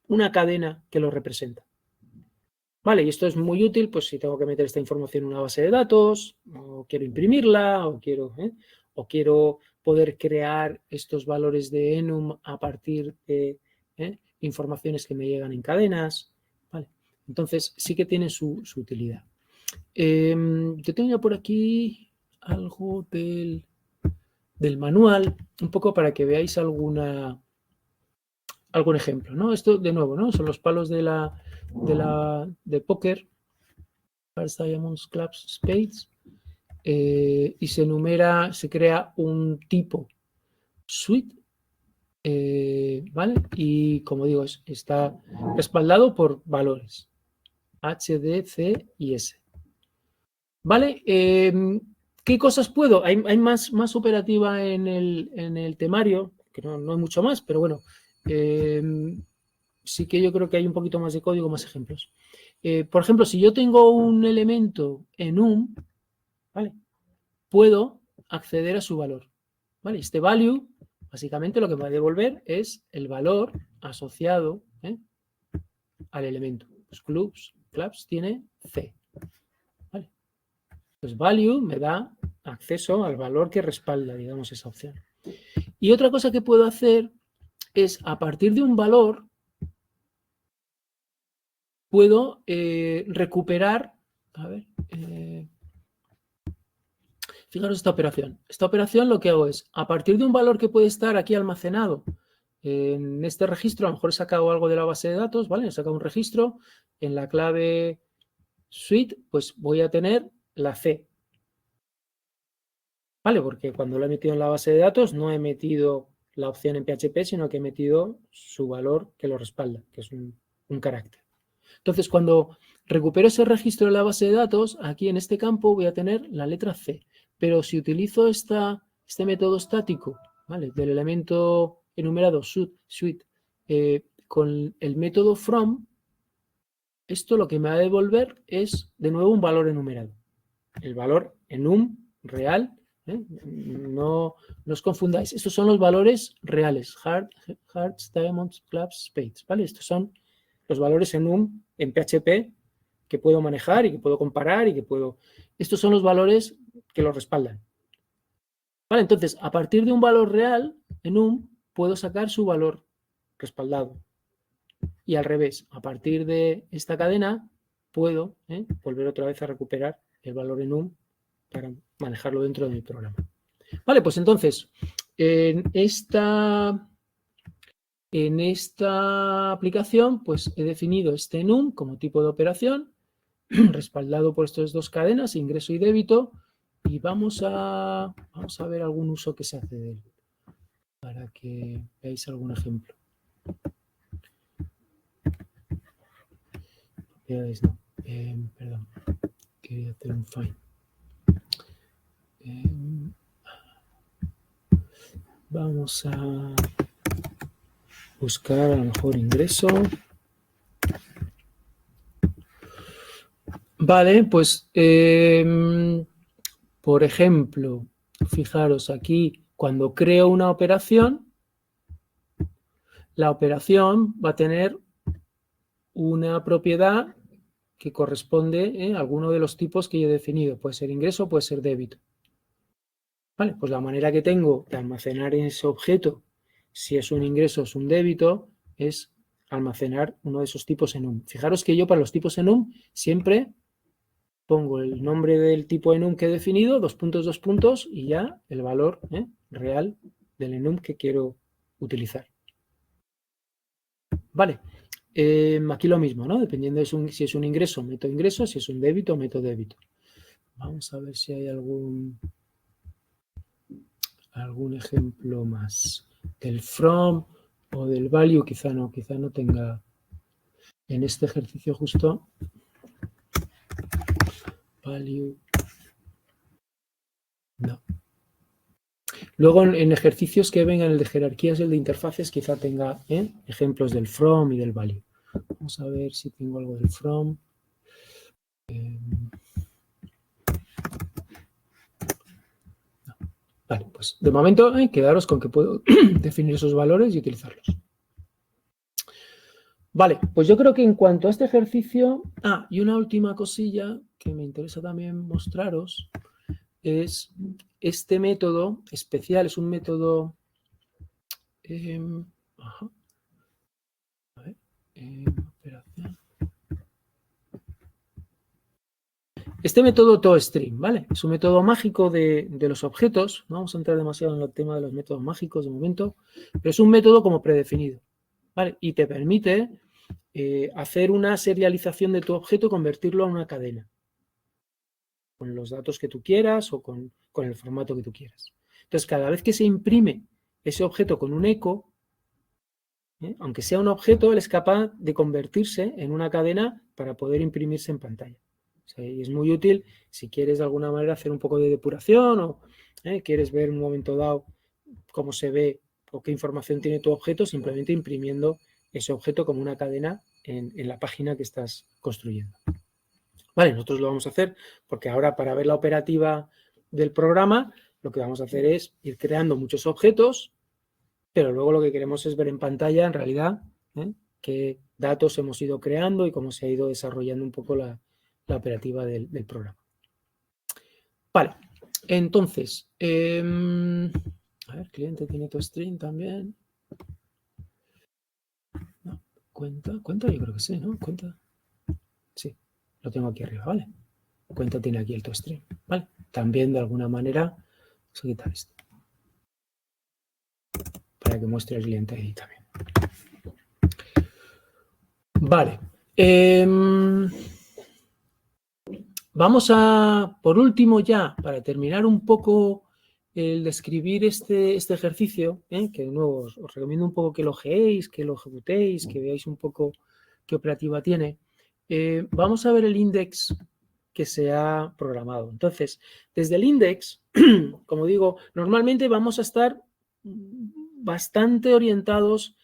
una cadena que lo representa. Vale, y esto es muy útil, pues si tengo que meter esta información en una base de datos, o quiero imprimirla, o quiero poder crear estos valores de enum a partir de informaciones que me llegan en cadenas. Vale, entonces sí que tiene su utilidad. Yo tengo ya por aquí algo del manual, un poco para que veáis algún ejemplo, ¿no? Esto, de nuevo, ¿no? Son los palos de póker, Hearts, Diamonds, Clubs, Spades, y se crea un tipo suite, ¿vale? Y como digo, está respaldado por valores H, D, C y S. ¿Vale? ¿Qué cosas puedo? Hay más operativa en el temario, que no hay mucho más, pero bueno, sí que yo creo que hay un poquito más de código, más ejemplos. Por ejemplo, si yo tengo un elemento enum, ¿vale? Puedo acceder a su valor. ¿Vale? Este value, básicamente lo que me va a devolver es el valor asociado al elemento. Pues clubs tiene C. ¿Vale? Pues value me da acceso al valor que respalda, digamos, esa opción. Y otra cosa que puedo hacer es, a partir de un valor, puedo recuperar, a ver, fijaros esta operación. Esta operación lo que hago es, a partir de un valor que puede estar aquí almacenado en este registro, a lo mejor he sacado algo de la base de datos, ¿vale? He sacado un registro, en la clave suite, pues voy a tener la C. ¿Vale? Porque cuando lo he metido en la base de datos no he metido la opción en PHP, sino que he metido su valor que lo respalda, que es un carácter. Entonces, cuando recupero ese registro de la base de datos, aquí en este campo voy a tener la letra C. Pero si utilizo este método estático, ¿vale? Del elemento enumerado suite con el método from, esto lo que me va a devolver es de nuevo un valor enumerado. El valor enum real, no os confundáis. Estos son los valores reales. Hearts, Diamonds, Clubs, Spades. ¿Vale? Estos son los valores enum en PHP que puedo manejar y que puedo comparar y que puedo... Estos son los valores que lo respaldan. ¿Vale? Entonces, a partir de un valor real, enum, puedo sacar su valor respaldado. Y al revés, a partir de esta cadena, puedo volver otra vez a recuperar el valor enum para manejarlo dentro de mi programa. Vale, pues entonces, en esta aplicación, pues he definido este enum como tipo de operación, respaldado por estas dos cadenas, ingreso y débito, y vamos a ver algún uso que se hace de él, para que veáis algún ejemplo. No, perdón, quería hacer un find. Vamos a buscar a lo mejor ingreso. Vale, pues por ejemplo, fijaros aquí, cuando creo una operación, la operación va a tener una propiedad que corresponde a alguno de los tipos que yo he definido. Puede ser ingreso, puede ser débito. Vale, pues la manera que tengo de almacenar en ese objeto, si es un ingreso o es un débito, es almacenar uno de esos tipos enum. Fijaros que yo para los tipos enum siempre pongo el nombre del tipo enum que he definido, 2 puntos, y ya el valor real del enum que quiero utilizar. Vale, aquí lo mismo, ¿no? Dependiendo de si es un ingreso, meto ingreso, si es un débito, meto débito. Vamos a ver si hay algún ejemplo más. Del from o del value, quizá no tenga en este ejercicio justo value. No. Luego en ejercicios que vengan el de jerarquías y el de interfaces quizá tenga ejemplos del from y del value. Vamos a ver si tengo algo del from. No. Vale, pues de momento quedaros con que puedo definir esos valores y utilizarlos. Vale, pues yo creo que en cuanto a este ejercicio... y una última cosilla que me interesa también mostraros es este método especial, es un método... a ver, operación. Este método toString, ¿vale? Es un método mágico de los objetos. No vamos a entrar demasiado en el tema de los métodos mágicos de momento, pero es un método como predefinido, ¿vale? Y te permite hacer una serialización de tu objeto, convertirlo a una cadena, con los datos que tú quieras o con el formato que tú quieras. Entonces, cada vez que se imprime ese objeto con un eco, aunque sea un objeto, él es capaz de convertirse en una cadena para poder imprimirse en pantalla. O sea, y es muy útil si quieres de alguna manera hacer un poco de depuración o quieres ver en un momento dado cómo se ve o qué información tiene tu objeto, simplemente imprimiendo ese objeto como una cadena en la página que estás construyendo. Vale, nosotros lo vamos a hacer porque ahora para ver la operativa del programa lo que vamos a hacer es ir creando muchos objetos, pero luego lo que queremos es ver en pantalla en realidad qué datos hemos ido creando y cómo se ha ido desarrollando un poco la operativa del programa. Vale, entonces, a ver, cliente tiene toString también. No, cuenta, yo creo que sí, ¿no? Cuenta. Sí, lo tengo aquí arriba, ¿vale? Cuenta tiene aquí el toString, ¿vale? También de alguna manera, vamos a quitar esto para que muestre el cliente ahí también. Vale. Vamos a, por último ya, para terminar un poco el describir este ejercicio, que de nuevo os recomiendo un poco que lo ojeéis, que lo ejecutéis, que veáis un poco qué operativa tiene. Vamos a ver el index que se ha programado. Entonces, desde el index, como digo, normalmente vamos a estar bastante orientados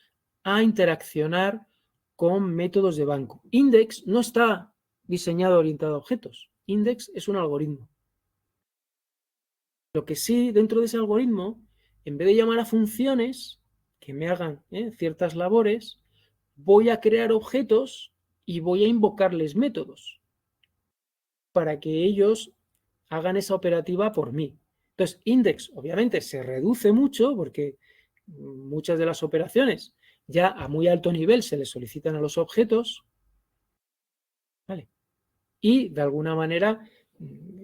a interaccionar con métodos de banco. Index no está diseñado orientado a objetos. Index es un algoritmo. Lo que sí, dentro de ese algoritmo, en vez de llamar a funciones que me hagan ciertas labores, voy a crear objetos y voy a invocarles métodos para que ellos hagan esa operativa por mí. Entonces, index obviamente se reduce mucho porque muchas de las operaciones ya a muy alto nivel se les solicitan a los objetos, ¿vale? Y de alguna manera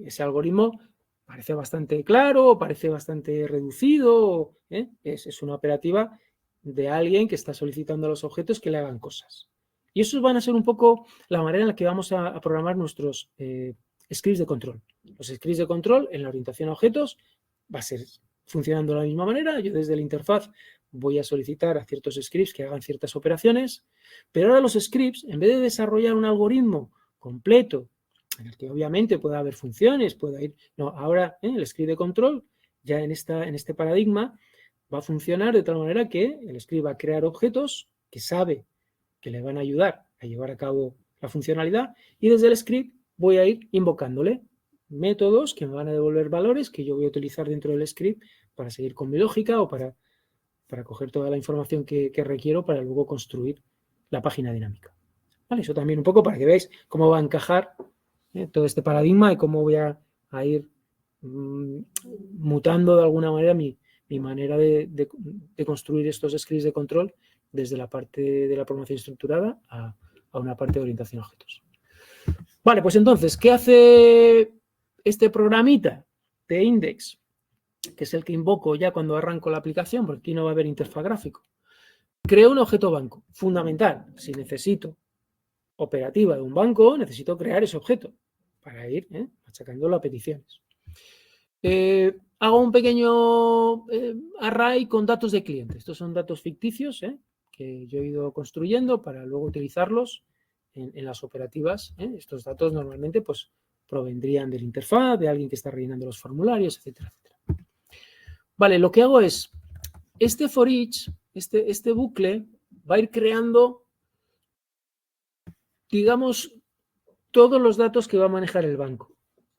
ese algoritmo parece bastante claro, parece bastante reducido, ¿eh? Es una operativa de alguien que está solicitando a los objetos que le hagan cosas. Y eso van a ser un poco la manera en la que vamos a programar nuestros scripts de control. Los scripts de control en la orientación a objetos va a ser funcionando de la misma manera. Yo desde la interfaz voy a solicitar a ciertos scripts que hagan ciertas operaciones, pero ahora los scripts, en vez de desarrollar un algoritmo completo, en el que obviamente pueda haber funciones, pueda ir... No, ahora el script de control, ya en este paradigma, va a funcionar de tal manera que el script va a crear objetos que sabe que le van a ayudar a llevar a cabo la funcionalidad y desde el script voy a ir invocándole métodos que me van a devolver valores que yo voy a utilizar dentro del script para seguir con mi lógica o para coger toda la información que requiero para luego construir la página dinámica. ¿Vale? Eso también un poco para que veáis cómo va a encajar todo este paradigma y cómo voy a ir mutando de alguna manera mi manera de construir estos scripts de control desde la parte de la programación estructurada a una parte de orientación a objetos. Vale, pues entonces, ¿qué hace este programita de index? Que es el que invoco ya cuando arranco la aplicación, porque aquí no va a haber interfaz gráfico. Creo un objeto banco, fundamental. Si necesito operativa de un banco, necesito crear ese objeto para ir machacando las peticiones. Hago un pequeño array con datos de cliente. Estos son datos ficticios que yo he ido construyendo para luego utilizarlos en las operativas. Estos datos normalmente pues, provendrían de la interfaz, de alguien que está rellenando los formularios, etcétera, etcétera. Vale, lo que hago es, este for each, este bucle, va a ir creando, digamos, todos los datos que va a manejar el banco.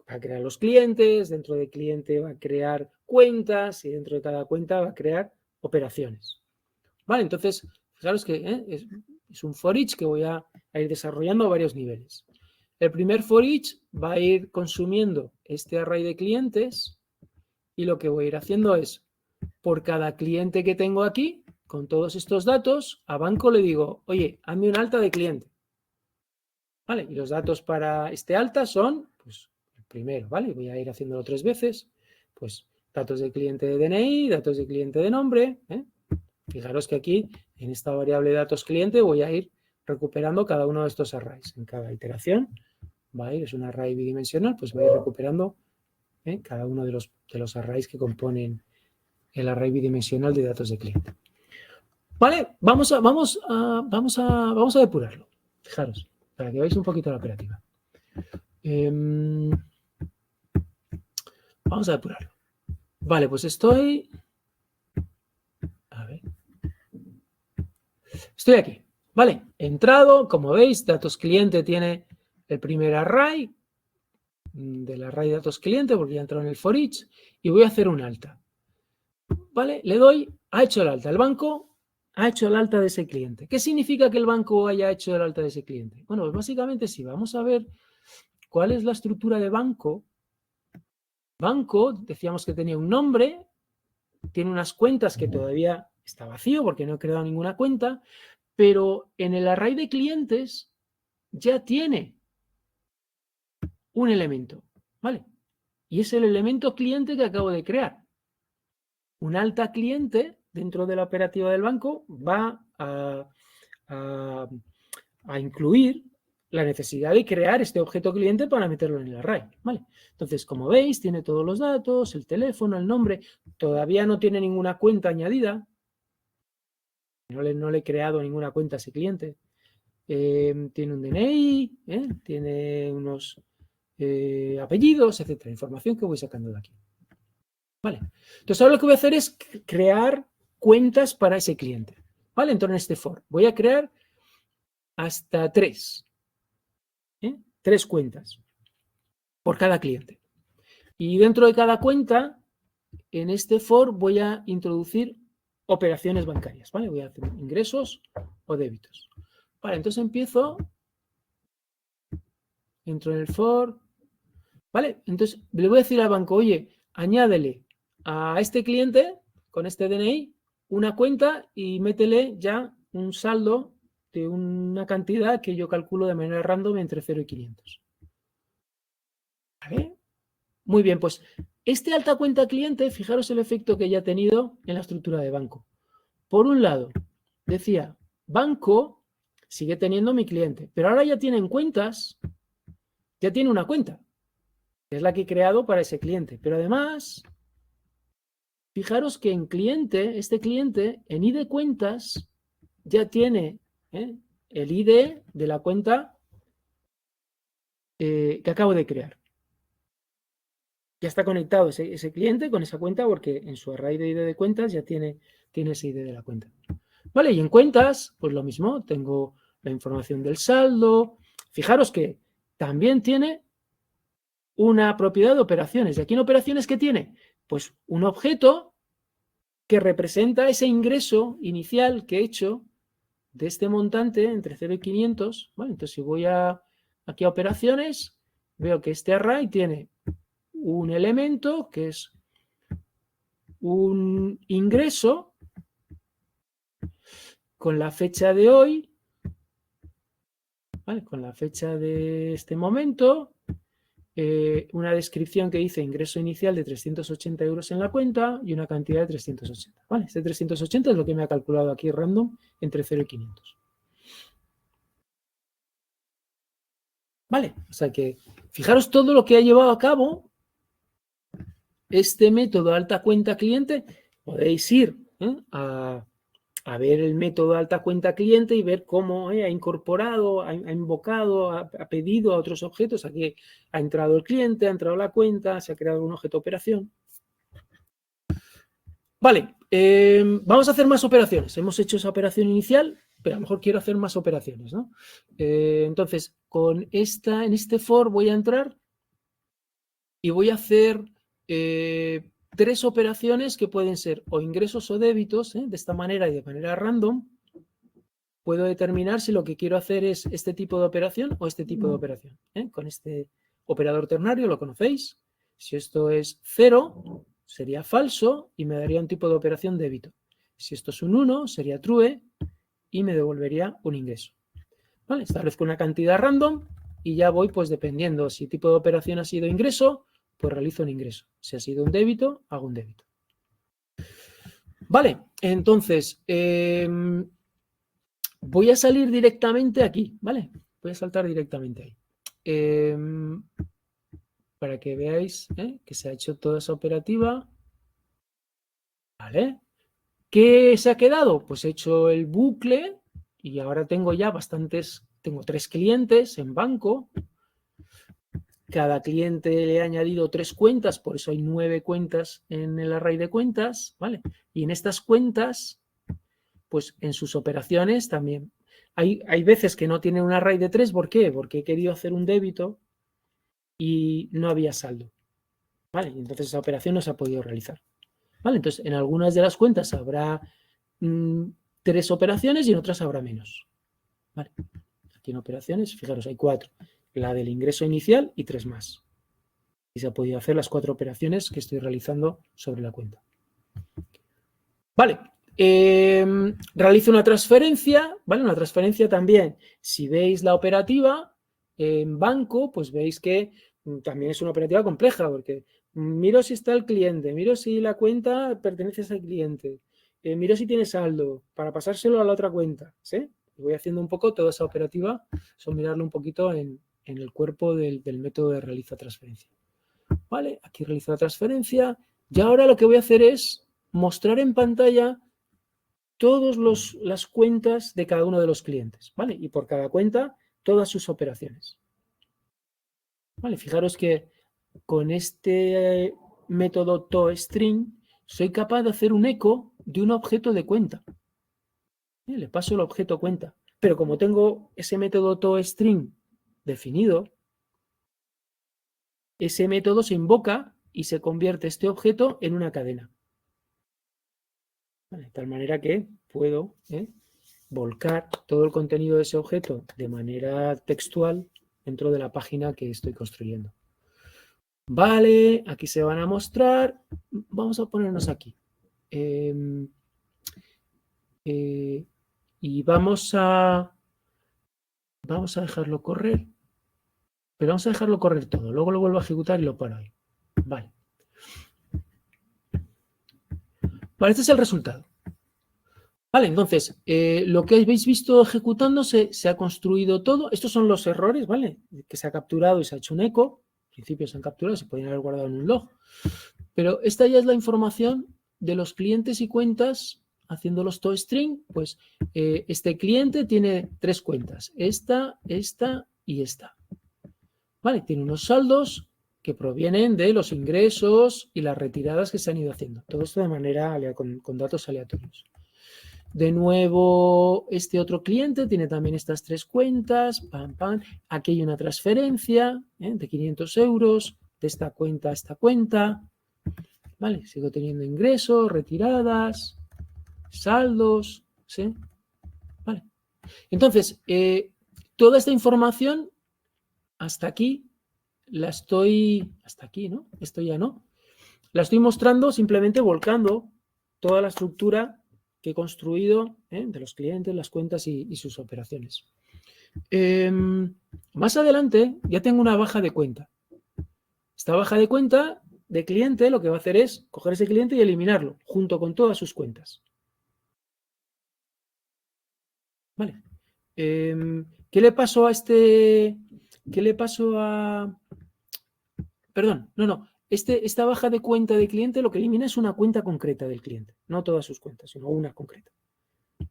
Va a crear los clientes, dentro del cliente va a crear cuentas y dentro de cada cuenta va a crear operaciones. Vale, entonces, fijaros que es un for each que voy a ir desarrollando a varios niveles. El primer for each va a ir consumiendo este array de clientes y lo que voy a ir haciendo es, por cada cliente que tengo aquí, con todos estos datos, a banco le digo, oye, hazme un alta de cliente. ¿Vale? Y los datos para este alta son, pues, el primero, ¿vale? Voy a ir haciéndolo 3 veces, pues, datos de cliente de DNI, datos de cliente de nombre, Fijaros que aquí, en esta variable datos cliente, voy a ir recuperando cada uno de estos arrays. En cada iteración va a ir, es un array bidimensional, pues voy a ir recuperando cada uno de los arrays que componen el array bidimensional de datos de cliente. Vale, vamos a depurarlo. Fijaros, para que veáis un poquito la operativa. Vamos a depurarlo. Vale, pues estoy... A ver. Estoy aquí. Vale, he entrado, como veis, datos cliente tiene el primer array del array de datos cliente porque ya entró en el for each y voy a hacer un alta. Vale, le doy, ha hecho el alta. El banco ha hecho el alta de ese cliente. ¿Qué significa que el banco haya hecho el alta de ese cliente? Bueno, pues básicamente si vamos a ver cuál es la estructura de banco. Banco, decíamos que tenía un nombre, tiene unas cuentas que todavía está vacío porque no he creado ninguna cuenta, pero en el array de clientes ya tiene un elemento, ¿vale? Y es el elemento cliente que acabo de crear. Un alta cliente dentro de la operativa del banco va a incluir la necesidad de crear este objeto cliente para meterlo en el array, ¿vale? Entonces, como veis, tiene todos los datos, el teléfono, el nombre, todavía no tiene ninguna cuenta añadida, no le he creado ninguna cuenta a ese cliente. Tiene un DNI, tiene unos apellidos, etcétera, información que voy sacando de aquí. Vale, entonces ahora lo que voy a hacer es crear cuentas para ese cliente. Vale, entonces en este for voy a crear hasta 3. 3 cuentas por cada cliente. Y dentro de cada cuenta, en este for voy a introducir operaciones bancarias, ¿vale? Voy a hacer ingresos o débitos. Vale, entonces entro en el for, ¿vale? Entonces le voy a decir al banco, oye, añádele a este cliente con este DNI una cuenta y métele ya un saldo de una cantidad que yo calculo de manera random entre 0 y 500. ¿Vale? Muy bien, pues este alta cuenta cliente, fijaros el efecto que ya ha tenido en la estructura de banco. Por un lado, decía, banco sigue teniendo mi cliente, pero ahora ya tienen cuentas, ya tiene una cuenta, que es la que he creado para ese cliente. Pero además, fijaros que en cliente, este cliente, en ID cuentas, ya tiene el ID de la cuenta que acabo de crear. Ya está conectado ese cliente con esa cuenta porque en su array de ID de cuentas ya tiene ese ID de la cuenta. Vale, y en cuentas, pues lo mismo, tengo la información del saldo. Fijaros que también tiene una propiedad de operaciones. ¿Y aquí en operaciones qué tiene? Pues un objeto que representa ese ingreso inicial que he hecho de este montante entre 0 y 500. ¿Vale? Entonces, si voy aquí a operaciones, veo que este array tiene un elemento que es un ingreso con la fecha de hoy, ¿vale? Con la fecha de este momento, una descripción que dice ingreso inicial de 380 euros en la cuenta y una cantidad de 380. ¿Vale? Este 380 es lo que me ha calculado aquí random entre 0 y 500. ¿Vale? O sea que fijaros todo lo que ha llevado a cabo este método alta cuenta cliente. Podéis ir a ver el método alta cuenta cliente y ver cómo ha incorporado, ha invocado, ha pedido a otros objetos. Aquí ha entrado el cliente, ha entrado la cuenta, se ha creado un objeto de operación. Vale, vamos a hacer más operaciones. Hemos hecho esa operación inicial, pero a lo mejor quiero hacer más operaciones, ¿no? Entonces, en este for voy a entrar y voy a hacer 3 operaciones que pueden ser o ingresos o débitos, de esta manera y de manera random. Puedo determinar si lo que quiero hacer es este tipo de operación o este tipo de operación. Con este operador ternario, ¿lo conocéis? Si esto es 0, sería falso y me daría un tipo de operación débito. Si esto es un 1, sería true y me devolvería un ingreso. ¿Vale? Establezco una cantidad random y ya voy, pues dependiendo si el tipo de operación ha sido ingreso, pues realizo un ingreso. Si ha sido un débito, hago un débito. Vale, entonces, voy a salir directamente aquí, ¿vale? Voy a saltar directamente ahí. Para que veáis que se ha hecho toda esa operativa. ¿Vale? ¿Qué se ha quedado? Pues he hecho el bucle y ahora tengo ya tengo 3 clientes en banco. Cada cliente le he añadido 3 cuentas, por eso hay 9 cuentas en el array de cuentas, ¿vale? Y en estas cuentas, pues en sus operaciones también. Hay veces que no tiene un array de 3, ¿por qué? Porque he querido hacer un débito y no había saldo, ¿vale? Entonces esa operación no se ha podido realizar, ¿vale? Entonces en algunas de las cuentas habrá 3 operaciones y en otras habrá menos, ¿vale? Aquí en operaciones, fijaros, hay 4. La del ingreso inicial y 3 más. Y se ha podido hacer las 4 operaciones que estoy realizando sobre la cuenta. Vale, realizo una transferencia, ¿vale? Una transferencia también, si veis la operativa en banco, pues veis que también es una operativa compleja, porque miro si está el cliente, miro si la cuenta pertenece a ese cliente, miro si tiene saldo, para pasárselo a la otra cuenta, ¿sí? Voy haciendo un poco toda esa operativa, mirarlo un poquito en el cuerpo del método de realiza transferencia. ¿Vale? Aquí realizo la transferencia y ahora lo que voy a hacer es mostrar en pantalla todas las cuentas de cada uno de los clientes, ¿vale? Y por cada cuenta, todas sus operaciones. ¿Vale? Fijaros que con este método toString soy capaz de hacer un eco de un objeto de cuenta. Le paso el objeto cuenta. Pero como tengo ese método toString definido, ese método se invoca y se convierte este objeto en una cadena. ¿Vale? De tal manera que puedo volcar todo el contenido de ese objeto de manera textual dentro de la página que estoy construyendo. Vale, aquí se van a mostrar. Vamos a ponernos aquí. Y vamos a dejarlo correr. Pero vamos a dejarlo correr todo. Luego lo vuelvo a ejecutar y lo paro ahí. Vale. Vale, este es el resultado. Vale, entonces, lo que habéis visto ejecutándose, se ha construido todo. Estos son los errores, ¿vale? Que se ha capturado y se ha hecho un eco. En principio se han capturado, se podrían haber guardado en un log. Pero esta ya es la información de los clientes y cuentas haciendo los toString. Pues este cliente tiene 3 cuentas. Esta y esta. Vale, tiene unos saldos que provienen de los ingresos y las retiradas que se han ido haciendo. Todo esto de manera con datos aleatorios. De nuevo, este otro cliente tiene también estas 3 cuentas. Pam, pam. Aquí hay una transferencia de 500 euros de esta cuenta a esta cuenta. Vale, sigo teniendo ingresos, retiradas, saldos. ¿Sí? Vale. Entonces, toda esta información hasta aquí la estoy, hasta aquí, ¿no? Esto ya no. La estoy mostrando simplemente volcando toda la estructura que he construido de los clientes, las cuentas y sus operaciones. Más adelante ya tengo una baja de cuenta. Esta baja de cuenta de cliente lo que va a hacer es coger ese cliente y eliminarlo junto con todas sus cuentas. Vale. ¿Qué le pasó a este? ¿Qué le pasó a? Perdón, no. Esta baja de cuenta de cliente lo que elimina es una cuenta concreta del cliente, no todas sus cuentas, sino una concreta.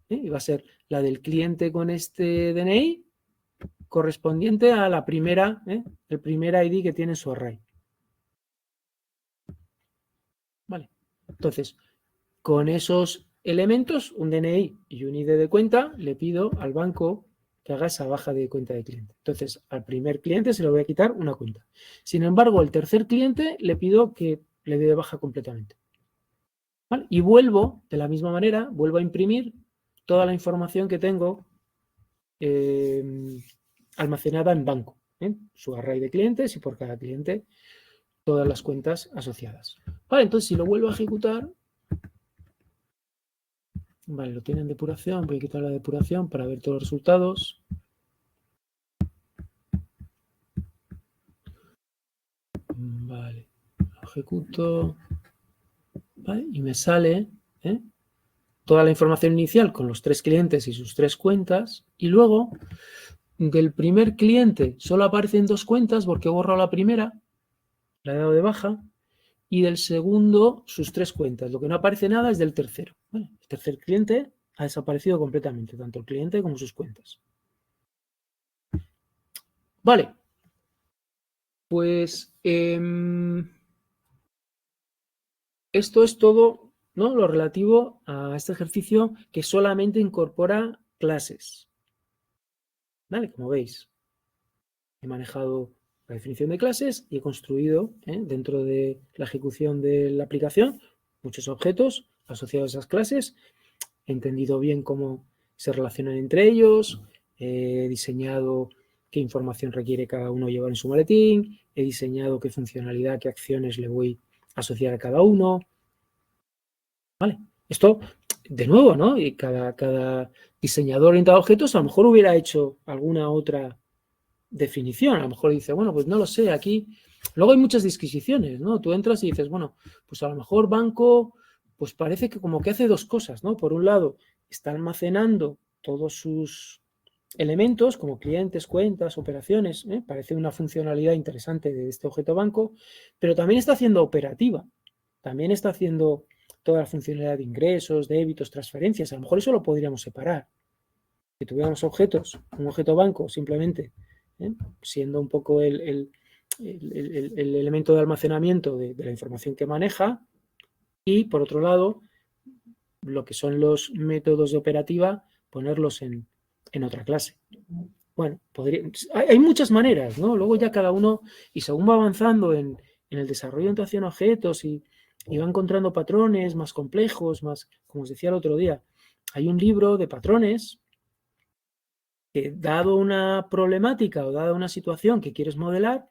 Y va a ser la del cliente con este DNI correspondiente a la primera, el primer ID que tiene su array. Vale. Entonces, con esos elementos, un DNI y un ID de cuenta, le pido al banco que haga esa baja de cuenta de cliente. Entonces, al primer cliente se le voy a quitar una cuenta. Sin embargo, al tercer cliente le pido que le dé de baja completamente. ¿Vale? Y vuelvo, de la misma manera, vuelvo a imprimir toda la información que tengo almacenada en banco. Su array de clientes y por cada cliente todas las cuentas asociadas. Vale, entonces si lo vuelvo a ejecutar, vale, lo tienen depuración, voy a quitar la depuración para ver todos los resultados. Vale, lo ejecuto, vale, y me sale toda la información inicial con los 3 clientes y sus 3 cuentas, y luego del primer cliente solo aparecen 2 cuentas porque he borrado la primera, la he dado de baja, y del segundo sus 3 cuentas. Lo que no aparece nada es del tercero. ¿Vale? El tercer cliente ha desaparecido completamente, tanto el cliente como sus cuentas. Vale. Pues esto es todo, ¿no? Lo relativo a este ejercicio que solamente incorpora clases. ¿Vale? Como veis, he manejado la definición de clases y he construido dentro de la ejecución de la aplicación muchos objetos asociados a esas clases. He entendido bien cómo se relacionan entre ellos, he diseñado qué información requiere cada uno llevar en su maletín, he diseñado qué funcionalidad, qué acciones le voy a asociar a cada uno. ¿Vale? Esto, de nuevo, ¿no? Y cada diseñador orientado a objetos a lo mejor hubiera hecho alguna otra definición. A lo mejor dice, bueno, pues no lo sé, aquí... Luego hay muchas disquisiciones, ¿no? Tú entras y dices, bueno, pues a lo mejor banco, pues parece que como que hace 2 cosas, ¿no? Por un lado, está almacenando todos sus elementos como clientes, cuentas, operaciones, parece una funcionalidad interesante de este objeto banco, pero también está haciendo operativa, también está haciendo toda la funcionalidad de ingresos, débitos, transferencias. A lo mejor eso lo podríamos separar. Si tuviéramos objetos, un objeto banco simplemente, siendo un poco el elemento de almacenamiento de la información que maneja, y por otro lado, lo que son los métodos de operativa, ponerlos en otra clase. Bueno, hay muchas maneras, ¿no? Luego ya cada uno, y según va avanzando en el desarrollo de orientación a objetos y va encontrando patrones más complejos, más, como os decía el otro día, hay un libro de patrones que, dado una problemática o dada una situación que quieres modelar,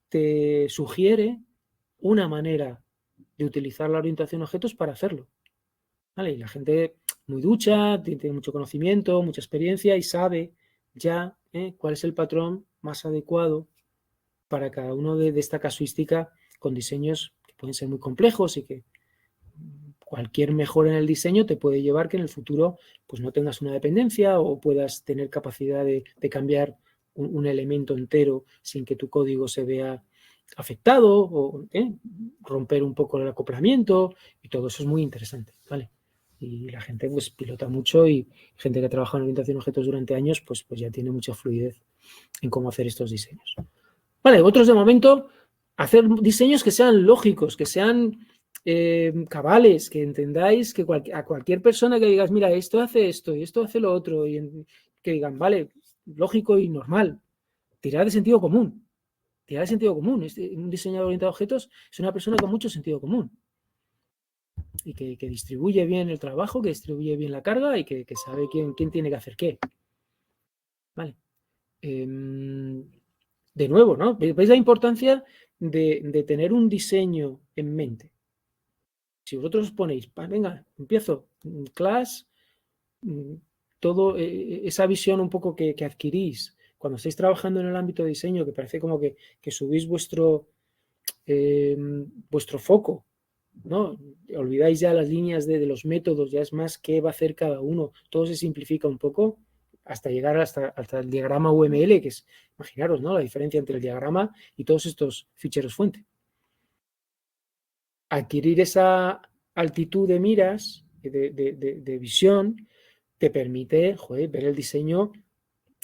te sugiere una manera de utilizar la orientación a objetos para hacerlo. ¿Vale? Y la gente muy ducha, tiene mucho conocimiento, mucha experiencia y sabe ya cuál es el patrón más adecuado para cada uno de esta casuística con diseños que pueden ser muy complejos y que cualquier mejora en el diseño te puede llevar que en el futuro pues no tengas una dependencia o puedas tener capacidad de cambiar un elemento entero sin que tu código se vea afectado o romper un poco el acoplamiento, y todo eso es muy interesante, ¿vale? Y la gente pues pilota mucho, y gente que trabaja en orientación a objetos durante años pues ya tiene mucha fluidez en cómo hacer estos diseños. Vale, otros de momento, hacer diseños que sean lógicos, que sean cabales, que entendáis que a cualquier persona que digas, mira, esto hace esto y esto hace lo otro, y que digan, vale, lógico y normal, tirar de sentido común. Tirar de sentido común. Un diseñador orientado a objetos es una persona con mucho sentido común y que distribuye bien el trabajo, que distribuye bien la carga y que sabe quién tiene que hacer qué. Vale. De nuevo, ¿no? ¿Veis la importancia de tener un diseño en mente? Si vosotros os ponéis, venga, empiezo, class, todo esa visión un poco que adquirís cuando estáis trabajando en el ámbito de diseño, que parece como que subís vuestro foco, ¿no? Olvidáis ya las líneas de los métodos, ya es más qué va a hacer cada uno, todo se simplifica un poco hasta llegar hasta el diagrama UML, que es, imaginaros, ¿no? La diferencia entre el diagrama y todos estos ficheros fuente. Adquirir esa altitud de miras, de visión, te permite, ver el diseño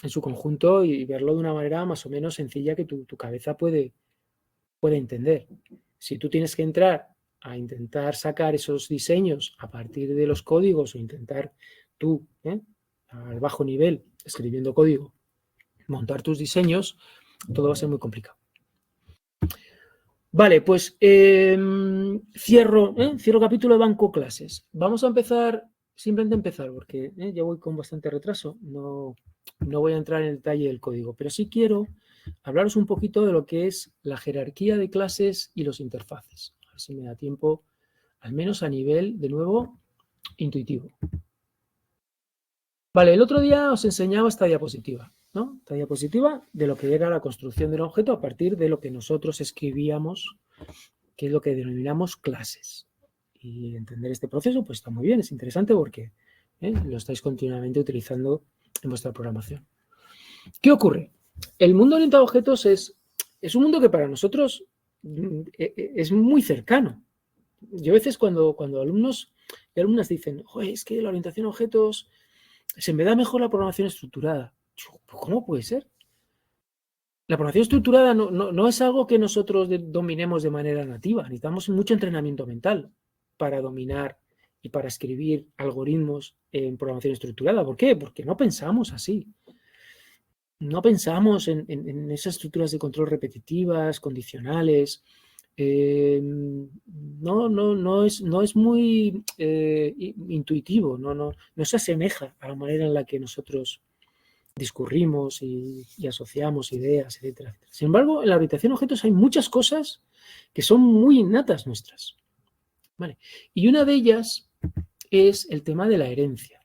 en su conjunto y verlo de una manera más o menos sencilla que tu cabeza puede entender. Si tú tienes que entrar a intentar sacar esos diseños a partir de los códigos o intentar tú, al bajo nivel, escribiendo código, montar tus diseños, todo va a ser muy complicado. Vale, pues cierro capítulo de banco clases. Vamos a empezar, simplemente empezar, porque ya voy con bastante retraso, no voy a entrar en el detalle del código, pero sí quiero hablaros un poquito de lo que es la jerarquía de clases y los interfaces. A ver si me da tiempo, al menos a nivel, de nuevo, intuitivo. Vale, el otro día os enseñaba esta diapositiva, ¿no? Esta diapositiva de lo que era la construcción del objeto a partir de lo que nosotros escribíamos, que es lo que denominamos clases. Y entender este proceso pues está muy bien, es interesante porque lo estáis continuamente utilizando en vuestra programación. ¿Qué ocurre? El mundo orientado a objetos es un mundo que para nosotros es muy cercano. Yo a veces cuando alumnos y alumnas dicen, es que la orientación a objetos se me da mejor la programación estructurada. ¿Cómo puede ser? La programación estructurada no es algo que nosotros dominemos de manera nativa. Necesitamos mucho entrenamiento mental para dominar y para escribir algoritmos en programación estructurada. ¿Por qué? Porque no pensamos así. No pensamos en esas estructuras de control repetitivas, condicionales. No es muy intuitivo, no se asemeja a la manera en la que nosotros discurrimos y asociamos ideas, etcétera. Sin embargo, en la orientación a objetos hay muchas cosas que son muy innatas nuestras. ¿Vale? Y una de ellas es el tema de la herencia.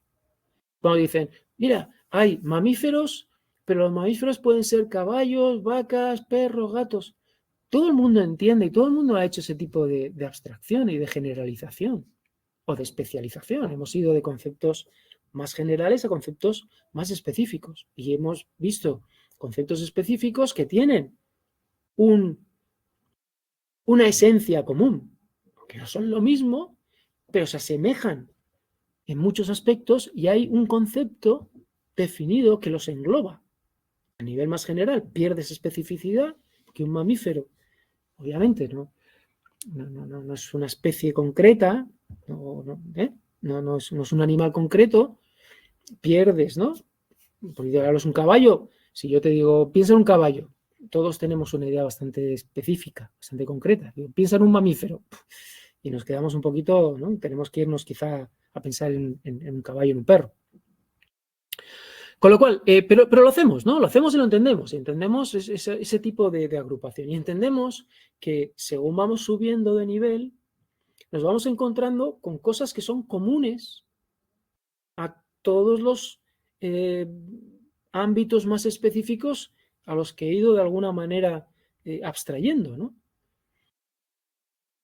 Cuando dicen, mira, hay mamíferos, pero los mamíferos pueden ser caballos, vacas, perros, gatos. Todo el mundo entiende y todo el mundo ha hecho ese tipo de abstracción y de generalización o de especialización. Hemos ido de conceptos más generales a conceptos más específicos y hemos visto conceptos específicos que tienen una esencia común, que no son lo mismo, pero se asemejan en muchos aspectos y hay un concepto definido que los engloba. A nivel más general, pierdes especificidad que un mamífero, obviamente, no es una especie concreta, no es un animal concreto, pierdes, ¿no? Por hablas un caballo, si yo te digo, piensa en un caballo, todos tenemos una idea bastante específica, bastante concreta. Piensa en un mamífero y nos quedamos un poquito, ¿no? Tenemos que irnos quizá a pensar en un caballo, en un perro. Con lo cual, pero lo hacemos, ¿no? Lo hacemos y lo entendemos. Entendemos ese tipo de agrupación y entendemos que según vamos subiendo de nivel, nos vamos encontrando con cosas que son comunes a todos los ámbitos más específicos a los que he ido de alguna manera abstrayendo, ¿no?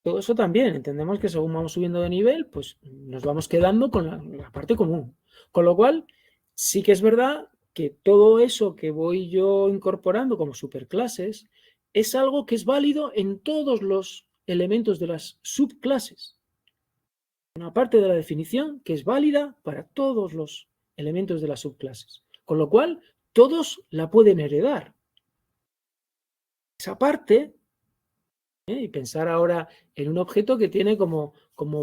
Todo eso también, entendemos que según vamos subiendo de nivel, pues nos vamos quedando con la parte común. Con lo cual, sí que es verdad que todo eso que voy yo incorporando como superclases es algo que es válido en todos los elementos de las subclases. Una parte de la definición que es válida para todos los elementos de las subclases. Con lo cual, todos la pueden heredar. Esa parte, y pensar ahora en un objeto que tiene como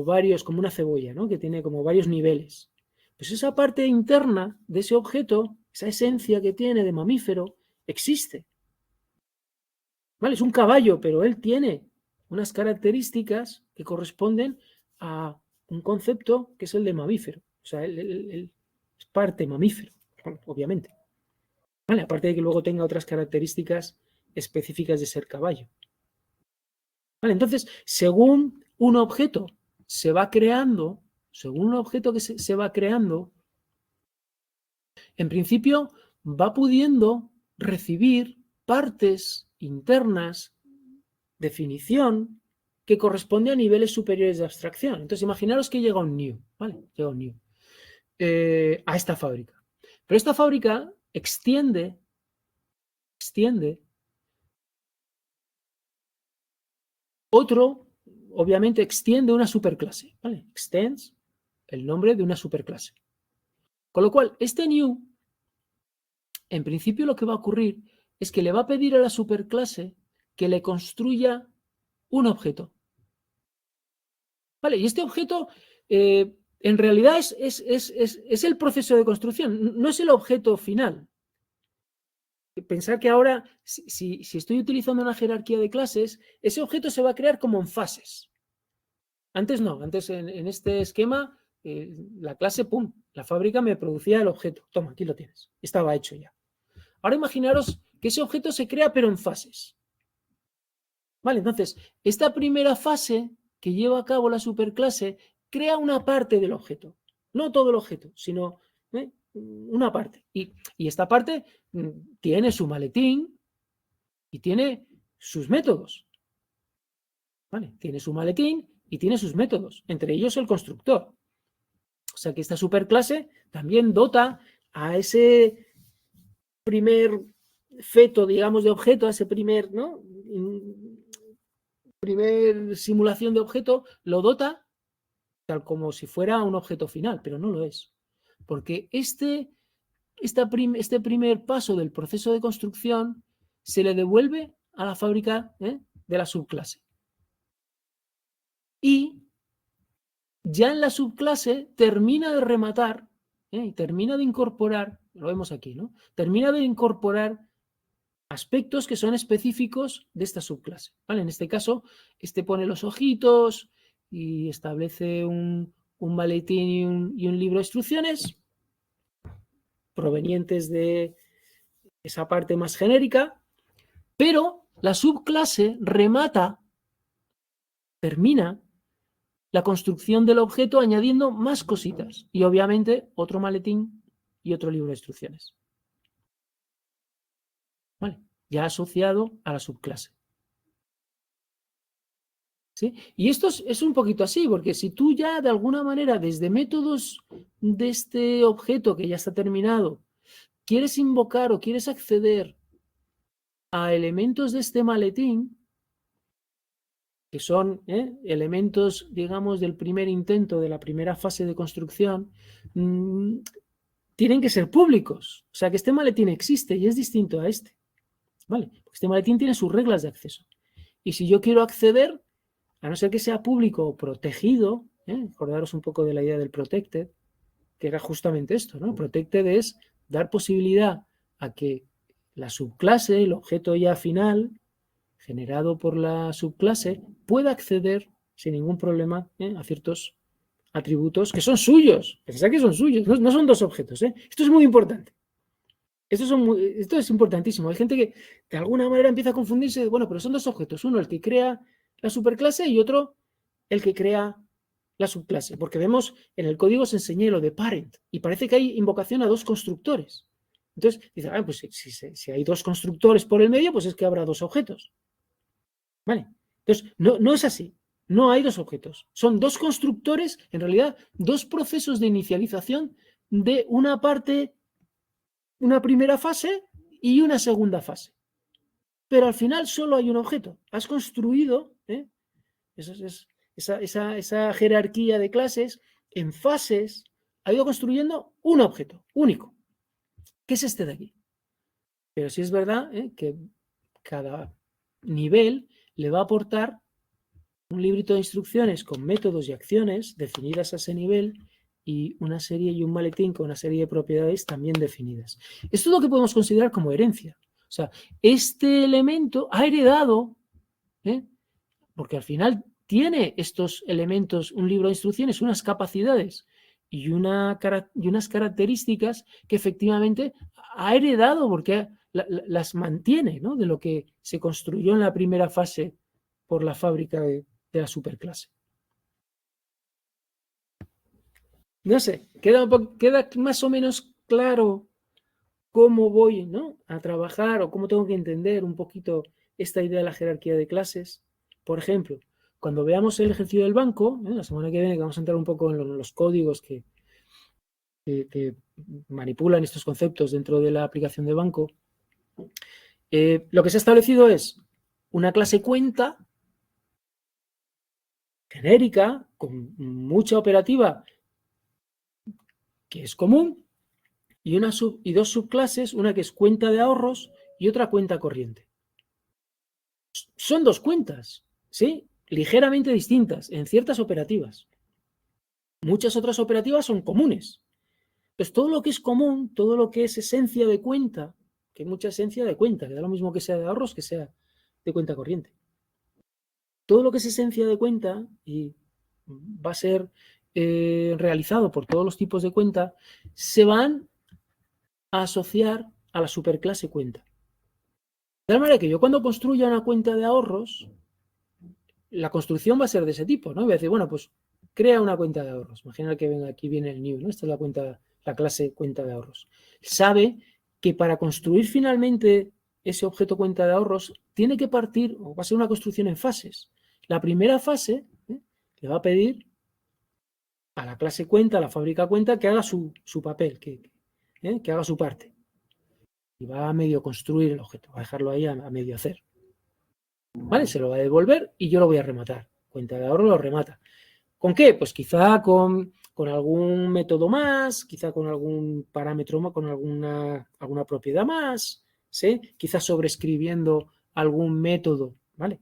varios, como una cebolla, ¿no? Que tiene como varios niveles. Pues esa parte interna de ese objeto, esa esencia que tiene de mamífero, existe. ¿Vale? Es un caballo, pero él tiene unas características que corresponden a un concepto que es el de mamífero. O sea, él es parte mamífero, obviamente. ¿Vale? Aparte de que luego tenga otras características específicas de ser caballo. ¿Vale? Entonces, según un objeto se va creando, en principio va pudiendo recibir partes internas, definición, que corresponde a niveles superiores de abstracción. Entonces, imaginaros que llega un new, ¿vale? Llega un new a esta fábrica. Pero esta fábrica extiende otro, obviamente extiende una superclase, ¿vale? Extends el nombre de una superclase. Con lo cual, este new, en principio lo que va a ocurrir es que le va a pedir a la superclase que le construya un objeto. ¿Vale? Y este objeto, en realidad, es el proceso de construcción, no es el objeto final. Pensar que ahora, si estoy utilizando una jerarquía de clases, ese objeto se va a crear como en fases. Antes no, antes en este esquema, la clase, pum, la fábrica me producía el objeto. Toma, aquí lo tienes. Estaba hecho ya. Ahora imaginaros que ese objeto se crea pero en fases. Vale, entonces, esta primera fase que lleva a cabo la superclase crea una parte del objeto. No todo el objeto, sino una parte. Y esta parte tiene su maletín y tiene sus métodos. ¿Vale? Tiene su maletín y tiene sus métodos, entre ellos el constructor. O sea que esta superclase también dota a ese primer feto, digamos, de objeto, a ese primer, ¿no? Primer simulación de objeto, lo dota tal como si fuera un objeto final, pero no lo es. Porque este primer paso del proceso de construcción se le devuelve a la fábrica de la subclase. Y ya en la subclase termina de rematar, termina de incorporar, lo vemos aquí, ¿no? Termina de incorporar aspectos que son específicos de esta subclase. ¿Vale? En este caso, pone los ojitos y establece un maletín y un libro de instrucciones provenientes de esa parte más genérica, pero la subclase remata, termina la construcción del objeto añadiendo más cositas y obviamente otro maletín y otro libro de instrucciones. ¿Vale? Ya asociado a la subclase. ¿Sí? Y esto es un poquito así, porque si tú ya de alguna manera desde métodos de este objeto que ya está terminado, quieres invocar o quieres acceder a elementos de este maletín, que son elementos, digamos, del primer intento, de la primera fase de construcción, tienen que ser públicos. O sea, que este maletín existe y es distinto a este. ¿Vale? Porque este maletín tiene sus reglas de acceso. Y si yo quiero acceder, a no ser que sea público o protegido, acordaros un poco de la idea del protected, que era justamente esto, ¿no? Protected es dar posibilidad a que la subclase, el objeto ya final, generado por la subclase, pueda acceder sin ningún problema a ciertos atributos que son suyos. Pensad que son suyos, no son dos objetos. Esto es muy importante. Esto es importantísimo. Hay gente que de alguna manera empieza a confundirse. Bueno, pero son dos objetos. Uno el que crea la superclase y otro el que crea la subclase. Porque vemos en el código se enseña lo de parent y parece que hay invocación a dos constructores. Entonces, dice, pues si hay dos constructores por el medio, pues es que habrá dos objetos. ¿Vale? Entonces, no es así. No hay dos objetos. Son dos constructores, en realidad, dos procesos de inicialización de una parte, una primera fase y una segunda fase. Pero al final solo hay un objeto. Has construido esa jerarquía de clases en fases, ha ido construyendo un objeto único, que es este de aquí. Pero sí es verdad que cada nivel le va a aportar un librito de instrucciones con métodos y acciones definidas a ese nivel y una serie y un maletín con una serie de propiedades también definidas. Esto es lo que podemos considerar como herencia. O sea, este elemento ha heredado, porque al final tiene estos elementos, un libro de instrucciones, unas capacidades y unas características que efectivamente ha heredado porque las mantiene, ¿no? De lo que se construyó en la primera fase por la fábrica de la superclase. No sé, queda más o menos claro cómo voy, ¿no?, a trabajar o cómo tengo que entender un poquito esta idea de la jerarquía de clases. Por ejemplo, cuando veamos el ejercicio del banco, la semana que viene, que vamos a entrar un poco en los códigos que manipulan estos conceptos dentro de la aplicación de banco, lo que se ha establecido es una clase cuenta genérica, con mucha operativa que es común, y dos subclases, una que es cuenta de ahorros y otra cuenta corriente. Son dos cuentas, ¿sí?, ligeramente distintas en ciertas operativas. Muchas otras operativas son comunes. Pues todo lo que es común, todo lo que es esencia de cuenta, que hay mucha esencia de cuenta, que da lo mismo que sea de ahorros que sea de cuenta corriente. Todo lo que es esencia de cuenta y va a ser realizado por todos los tipos de cuenta, se van a asociar a la superclase cuenta. De tal manera que yo cuando construya una cuenta de ahorros, la construcción va a ser de ese tipo, ¿no? Voy a decir, bueno, pues crea una cuenta de ahorros. Imagina que aquí viene el new, ¿no? Esta es la clase cuenta de ahorros. Sabe que para construir finalmente ese objeto cuenta de ahorros, tiene que partir, o va a ser una construcción en fases. La primera fase le va a pedir a la clase cuenta, a la fábrica cuenta, que haga su papel, que haga su parte. Y va a medio construir el objeto, va a dejarlo ahí a medio hacer. ¿Vale? Se lo va a devolver y yo lo voy a rematar. Cuenta de ahorro lo remata. ¿Con qué? Pues quizá con algún método más, quizá con algún parámetro más, con alguna propiedad más, ¿sí? Quizá sobreescribiendo algún método, ¿vale?,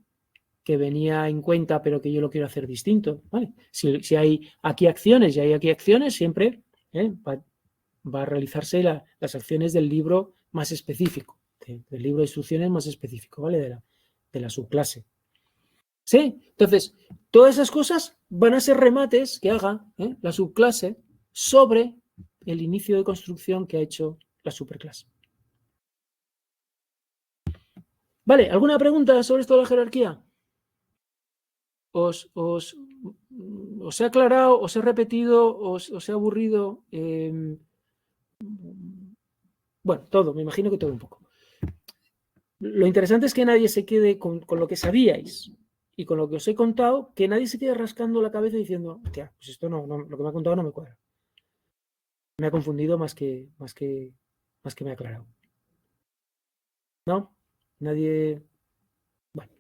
que venía en cuenta pero que yo lo quiero hacer distinto, ¿vale? Si hay aquí acciones y hay aquí acciones, siempre va a realizarse las acciones del libro más específico, del libro de instrucciones más específico, ¿vale?, de la subclase. ¿Sí? Entonces, todas esas cosas van a ser remates que haga la subclase sobre el inicio de construcción que ha hecho la superclase. Vale, ¿alguna pregunta sobre esto de la jerarquía? ¿Os he aclarado, os he repetido, os he aburrido? Bueno, todo, me imagino que todo un poco. Lo interesante es que nadie se quede con lo que sabíais y con lo que os he contado, que nadie se quede rascando la cabeza diciendo, hostia, pues esto no, lo que me ha contado no me cuadra. Me ha confundido más que me ha aclarado. ¿No? Nadie. Bueno,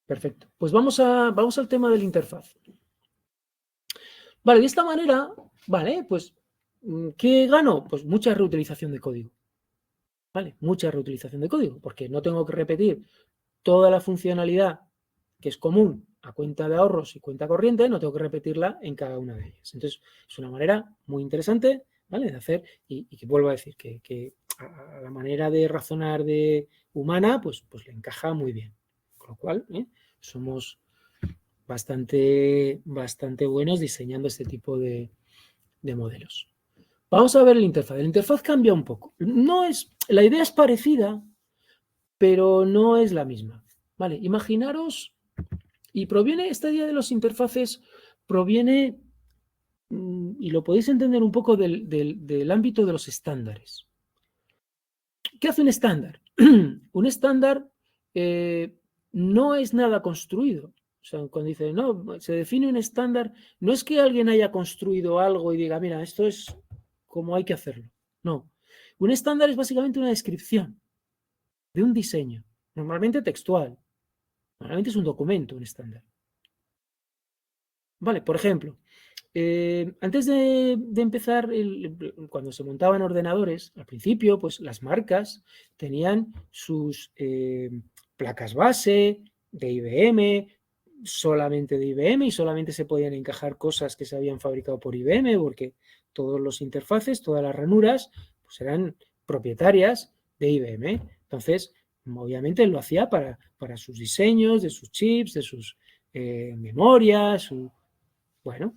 perfecto. Pues vamos al tema de la interfaz. Vale, de esta manera, vale, pues, ¿qué gano? Pues mucha reutilización de código. ¿Vale? Mucha reutilización de código, porque no tengo que repetir toda la funcionalidad que es común a cuenta de ahorros y cuenta corriente, no tengo que repetirla en cada una de ellas. Entonces, es una manera muy interesante, ¿vale?, de hacer, y que vuelvo a decir que a la manera de razonar humana, pues le encaja muy bien. Con lo cual, somos bastante buenos diseñando este tipo de modelos. Vamos a ver el interfaz. La interfaz cambia un poco. La idea es parecida, pero no es la misma. Vale, imaginaros, y esta idea de las interfaces proviene, y lo podéis entender un poco del ámbito de los estándares. ¿Qué hace un estándar? Un estándar no es nada construido. O sea, cuando dice, no, se define un estándar, no es que alguien haya construido algo y diga, mira, esto es como hay que hacerlo. No. Un estándar es básicamente una descripción de un diseño, normalmente textual. Normalmente es un documento, un estándar. Vale, por ejemplo, antes de empezar, cuando se montaban ordenadores, al principio, pues las marcas tenían sus placas base de IBM, solamente de IBM, y solamente se podían encajar cosas que se habían fabricado por IBM, porque todos los interfaces, todas las ranuras, pues eran propietarias de IBM. Entonces, obviamente lo hacía para sus diseños, de sus chips, de sus memorias, bueno,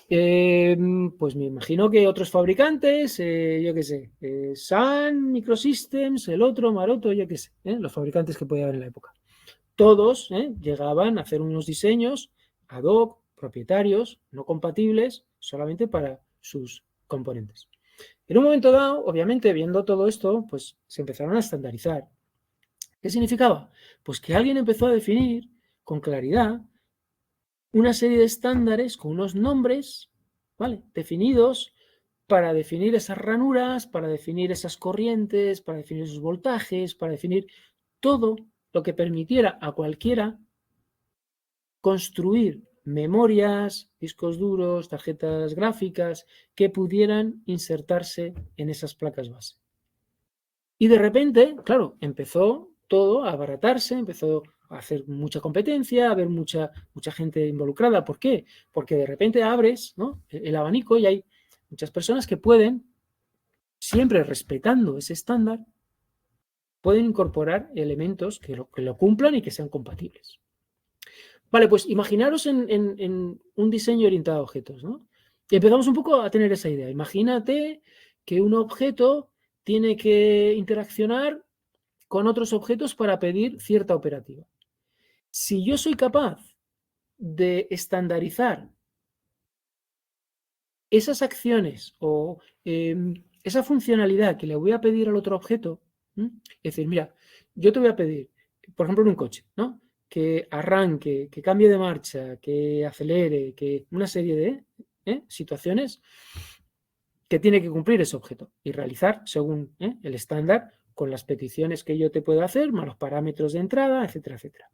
pues me imagino que otros fabricantes, yo qué sé, Sun Microsystems, el otro, Maroto, yo qué sé, los fabricantes que podía haber en la época. Todos llegaban a hacer unos diseños ad hoc, propietarios, no compatibles, solamente para sus componentes. En un momento dado, obviamente, viendo todo esto, pues se empezaron a estandarizar. ¿Qué significaba? Pues que alguien empezó a definir con claridad una serie de estándares con unos nombres, ¿vale?, definidos para definir esas ranuras, para definir esas corrientes, para definir esos voltajes, para definir todo lo que permitiera a cualquiera construir memorias, discos duros, tarjetas gráficas que pudieran insertarse en esas placas base. Y de repente, claro, empezó todo a abaratarse, empezó a hacer mucha competencia, a haber mucha gente involucrada. ¿Por qué? Porque de repente abres, ¿no?, el abanico y hay muchas personas que pueden, siempre respetando ese estándar, pueden incorporar elementos que lo cumplan y que sean compatibles. Vale, pues imaginaros en un diseño orientado a objetos, ¿no? Y empezamos un poco a tener esa idea. Imagínate que un objeto tiene que interaccionar con otros objetos para pedir cierta operativa. Si yo soy capaz de estandarizar esas acciones o esa funcionalidad que le voy a pedir al otro objeto, es decir, mira, yo te voy a pedir, por ejemplo, en un coche, ¿no?, que arranque, que cambie de marcha, que acelere, que una serie de situaciones que tiene que cumplir ese objeto y realizar según el estándar con las peticiones que yo te puedo hacer, más los parámetros de entrada, etcétera, etcétera.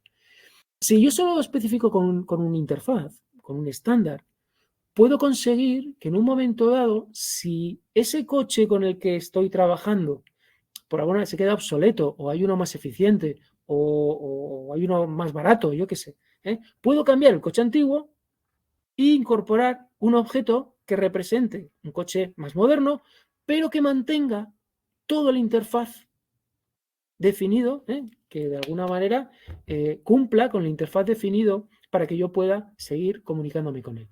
Si yo solo especifico con una interfaz, con un estándar, puedo conseguir que en un momento dado, si ese coche con el que estoy trabajando por alguna vez se queda obsoleto, o hay uno más eficiente, o hay uno más barato, yo qué sé, puedo cambiar el coche antiguo e incorporar un objeto que represente un coche más moderno, pero que mantenga toda la interfaz definido, que de alguna manera cumpla con la interfaz definido para que yo pueda seguir comunicándome con él.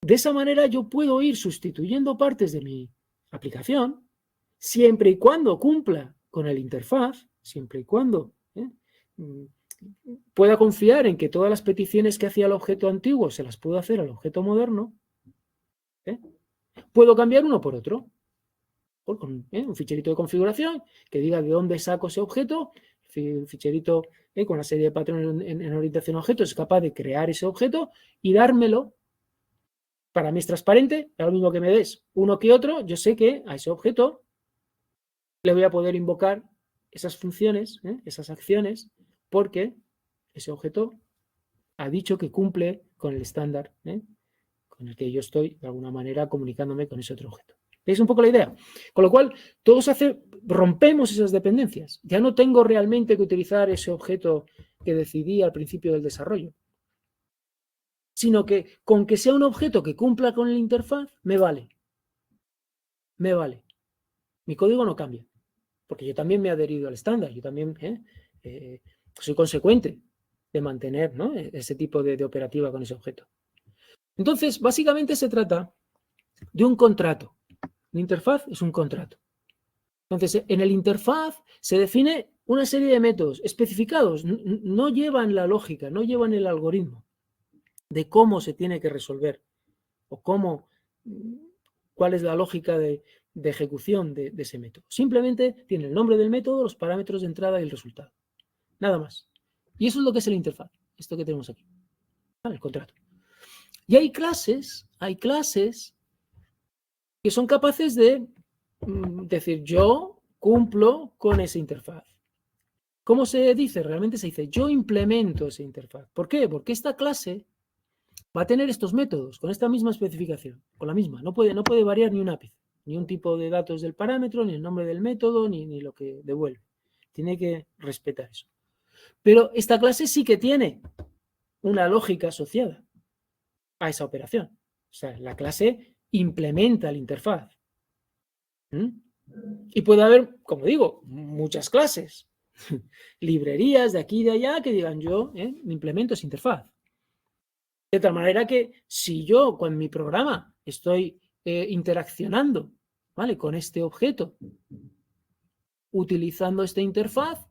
De esa manera yo puedo ir sustituyendo partes de mi aplicación siempre y cuando cumpla con el interfaz, siempre y cuando pueda confiar en que todas las peticiones que hacía el objeto antiguo se las puedo hacer al objeto moderno. Puedo cambiar uno por otro, con un ficherito de configuración que diga de dónde saco ese objeto. El ficherito con una serie de patrones en orientación a objetos es capaz de crear ese objeto y dármelo. Para mí es transparente, es lo mismo que me des uno que otro, yo sé que a ese objeto le voy a poder invocar esas funciones, esas acciones, porque ese objeto ha dicho que cumple con el estándar con el que yo estoy de alguna manera comunicándome con ese otro objeto. ¿Veis un poco la idea? Con lo cual, rompemos esas dependencias. Ya no tengo realmente que utilizar ese objeto que decidí al principio del desarrollo, sino que con que sea un objeto que cumpla con la interfaz, me vale. Me vale. Mi código no cambia, porque yo también me he adherido al estándar, yo también soy consecuente de mantener, ¿no?, ese tipo de operativa con ese objeto. Entonces, básicamente se trata de un contrato. Una interfaz es un contrato. Entonces, en el interfaz se define una serie de métodos especificados, no llevan la lógica, no llevan el algoritmo de cómo se tiene que resolver o cuál es la lógica de ejecución de ese método. Simplemente tiene el nombre del método, los parámetros de entrada y el resultado. nada más. Y eso es lo que es el interfaz, esto que tenemos aquí, ¿vale? El contrato. Y hay clases que son capaces de decir, yo cumplo con esa interfaz. ¿Cómo se dice? Realmente se dice, yo implemento esa interfaz. ¿Por qué? Porque esta clase va a tener estos métodos con esta misma especificación, con la misma. No puede variar ni un ápice, ni un tipo de datos del parámetro, ni el nombre del método, ni lo que devuelve. Tiene que respetar eso. Pero esta clase sí que tiene una lógica asociada a esa operación. O sea, la clase implementa la interfaz. Y puede haber, como digo, muchas clases, librerías de aquí y de allá que digan yo implemento esa interfaz. De tal manera que si yo con mi programa estoy interaccionando, ¿vale?, con este objeto, utilizando esta interfaz,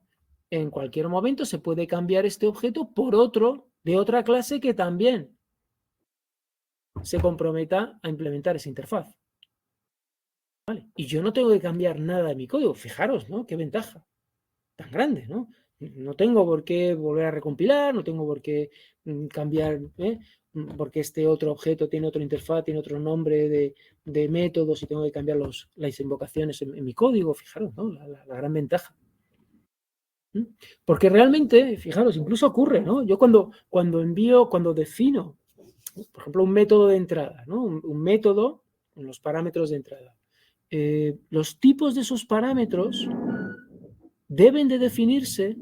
en cualquier momento se puede cambiar este objeto por otro de otra clase que también se comprometa a implementar esa interfaz. ¿Vale? Y yo no tengo que cambiar nada de mi código. Fijaros, ¿no? Qué ventaja tan grande, ¿no? No tengo por qué volver a recompilar, no tengo por qué cambiar, porque este otro objeto tiene otra interfaz, tiene otro nombre de métodos y tengo que cambiar las invocaciones en mi código. Fijaros, ¿no? La gran ventaja. Porque realmente, fijaros, incluso ocurre, ¿no? Yo cuando defino, por ejemplo, un método de entrada, ¿no? Un método con los parámetros de entrada. Los tipos de esos parámetros deben de definirse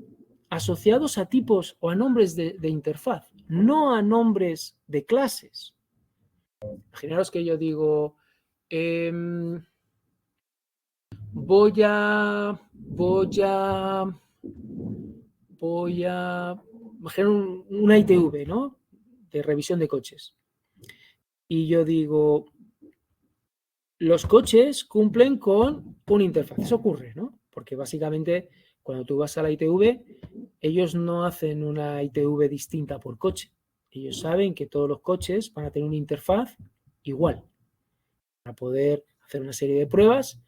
asociados a tipos o a nombres de interfaz, no a nombres de clases. Imaginaros que yo digo, voy a imaginar una ITV, ¿no?, de revisión de coches. Y yo digo, los coches cumplen con una interfaz. Eso ocurre, ¿no? Porque básicamente cuando tú vas a la ITV, ellos no hacen una ITV distinta por coche. Ellos saben que todos los coches van a tener una interfaz igual para poder hacer una serie de pruebas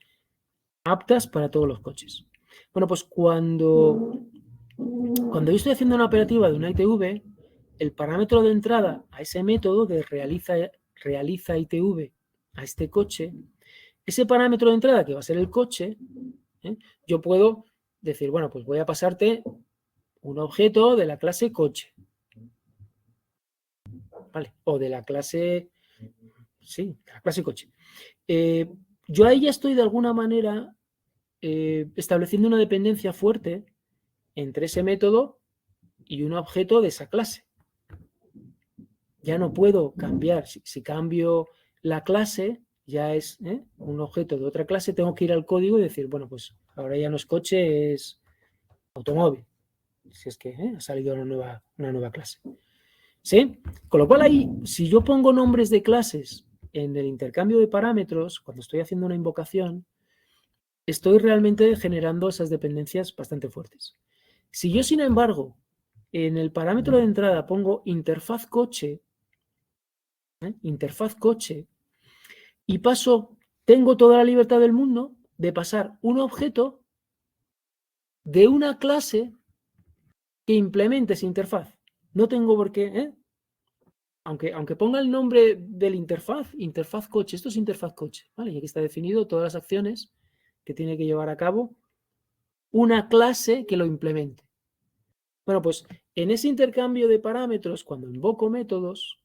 aptas para todos los coches. Bueno, pues cuando yo estoy haciendo una operativa de una ITV, el parámetro de entrada a ese método de realiza ITV a este coche, ese parámetro de entrada que va a ser el coche, yo puedo decir, bueno, pues voy a pasarte un objeto de la clase coche, ¿vale? O de la clase, sí, de la clase coche. Yo ahí ya estoy de alguna manera estableciendo una dependencia fuerte entre ese método y un objeto de esa clase. Ya no puedo cambiar. Si cambio la clase, ya es un objeto de otra clase, tengo que ir al código y decir, bueno, pues ahora ya no es coche, es automóvil. Si es que ha salido una nueva clase. ¿Sí? Con lo cual ahí, si yo pongo nombres de clases en el intercambio de parámetros, cuando estoy haciendo una invocación, estoy realmente generando esas dependencias bastante fuertes. Si yo, sin embargo, en el parámetro de entrada pongo interfaz coche, y tengo toda la libertad del mundo de pasar un objeto de una clase que implemente esa interfaz. No tengo por qué, aunque ponga el nombre del interfaz coche, esto es interfaz coche, ¿vale? Y aquí está definido todas las acciones que tiene que llevar a cabo una clase que lo implemente. Bueno, pues en ese intercambio de parámetros, cuando invoco métodos,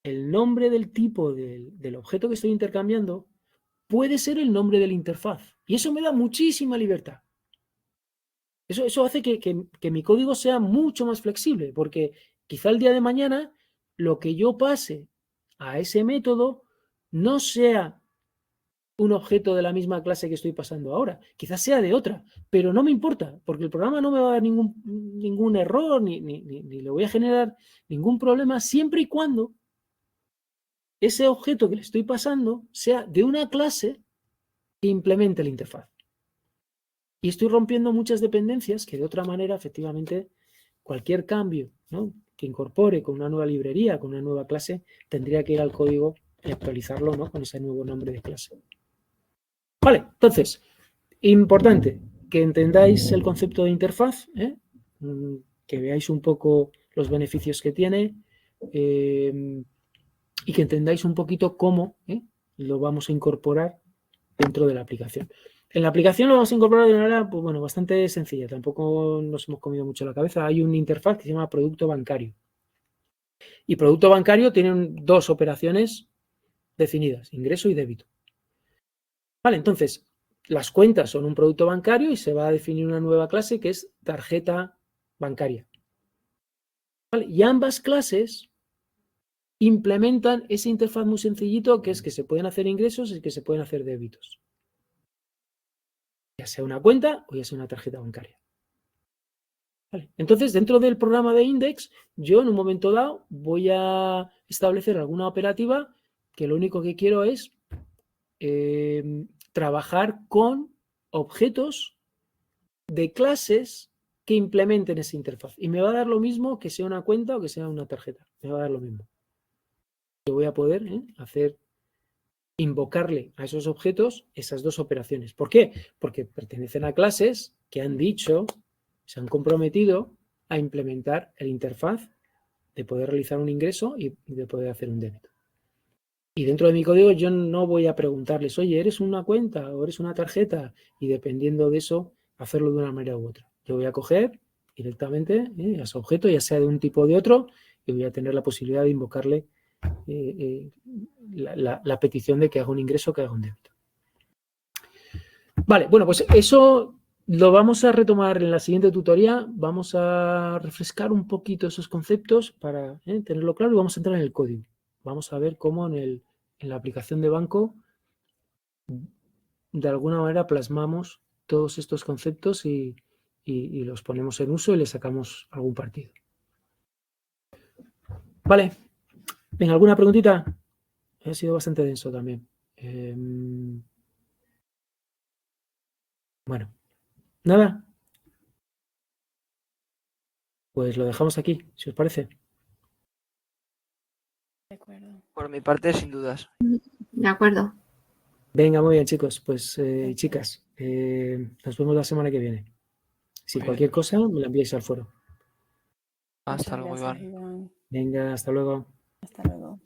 el nombre del tipo del objeto que estoy intercambiando puede ser el nombre de la interfaz. Y eso me da muchísima libertad. Eso hace que mi código sea mucho más flexible, porque quizá el día de mañana lo que yo pase a ese método no sea un objeto de la misma clase que estoy pasando ahora. Quizás sea de otra, pero no me importa, porque el programa no me va a dar ningún error, ni le voy a generar ningún problema, siempre y cuando ese objeto que le estoy pasando sea de una clase que implemente la interfaz. Y estoy rompiendo muchas dependencias que de otra manera, efectivamente, cualquier cambio, ¿no?, que incorpore con una nueva librería, con una nueva clase, tendría que ir al código y actualizarlo, ¿no?, con ese nuevo nombre de clase. Vale, entonces, importante que entendáis el concepto de interfaz, que veáis un poco los beneficios que tiene y que entendáis un poquito cómo lo vamos a incorporar dentro de la aplicación. En la aplicación lo vamos a incorporar de una manera, pues bueno, bastante sencilla. Tampoco nos hemos comido mucho la cabeza. Hay una interfaz que se llama producto bancario. Y producto bancario tiene dos operaciones definidas, ingreso y débito. Vale, entonces, las cuentas son un producto bancario y se va a definir una nueva clase que es tarjeta bancaria. Vale, y ambas clases implementan esa interfaz muy sencillito que es que se pueden hacer ingresos y que se pueden hacer débitos. Ya sea una cuenta o ya sea una tarjeta bancaria. Vale. Entonces, dentro del programa de Index, yo en un momento dado voy a establecer alguna operativa que lo único que quiero es trabajar con objetos de clases que implementen esa interfaz. Y me va a dar lo mismo que sea una cuenta o que sea una tarjeta. Me va a dar lo mismo. Yo voy a poder invocarle a esos objetos esas dos operaciones. ¿Por qué? Porque pertenecen a clases que han dicho, se han comprometido a implementar el interfaz de poder realizar un ingreso y de poder hacer un débito. Y dentro de mi código yo no voy a preguntarles, oye, ¿eres una cuenta o eres una tarjeta? Y dependiendo de eso, hacerlo de una manera u otra. Yo voy a coger directamente a ese objeto, ya sea de un tipo o de otro, y voy a tener la posibilidad de invocarle la petición de que haga un ingreso o que haga un débito. Vale, bueno, pues eso lo vamos a retomar en la siguiente tutoría. Vamos a refrescar un poquito esos conceptos para tenerlo claro y vamos a entrar en el código. Vamos a ver cómo en la aplicación de banco de alguna manera plasmamos todos estos conceptos y los ponemos en uso y le sacamos algún partido. Vale. Venga, ¿alguna preguntita? Ha sido bastante denso también. Bueno, nada. Pues lo dejamos aquí, si os parece. De acuerdo. Por mi parte, sin dudas. De acuerdo. Venga, muy bien, chicos. Pues, chicas, nos vemos la semana que viene. Si Muy cualquier bien. cosa, me la enviáis al foro. Hasta Muchas luego, gracias, Iván. Iván. Venga, hasta luego. Hasta luego.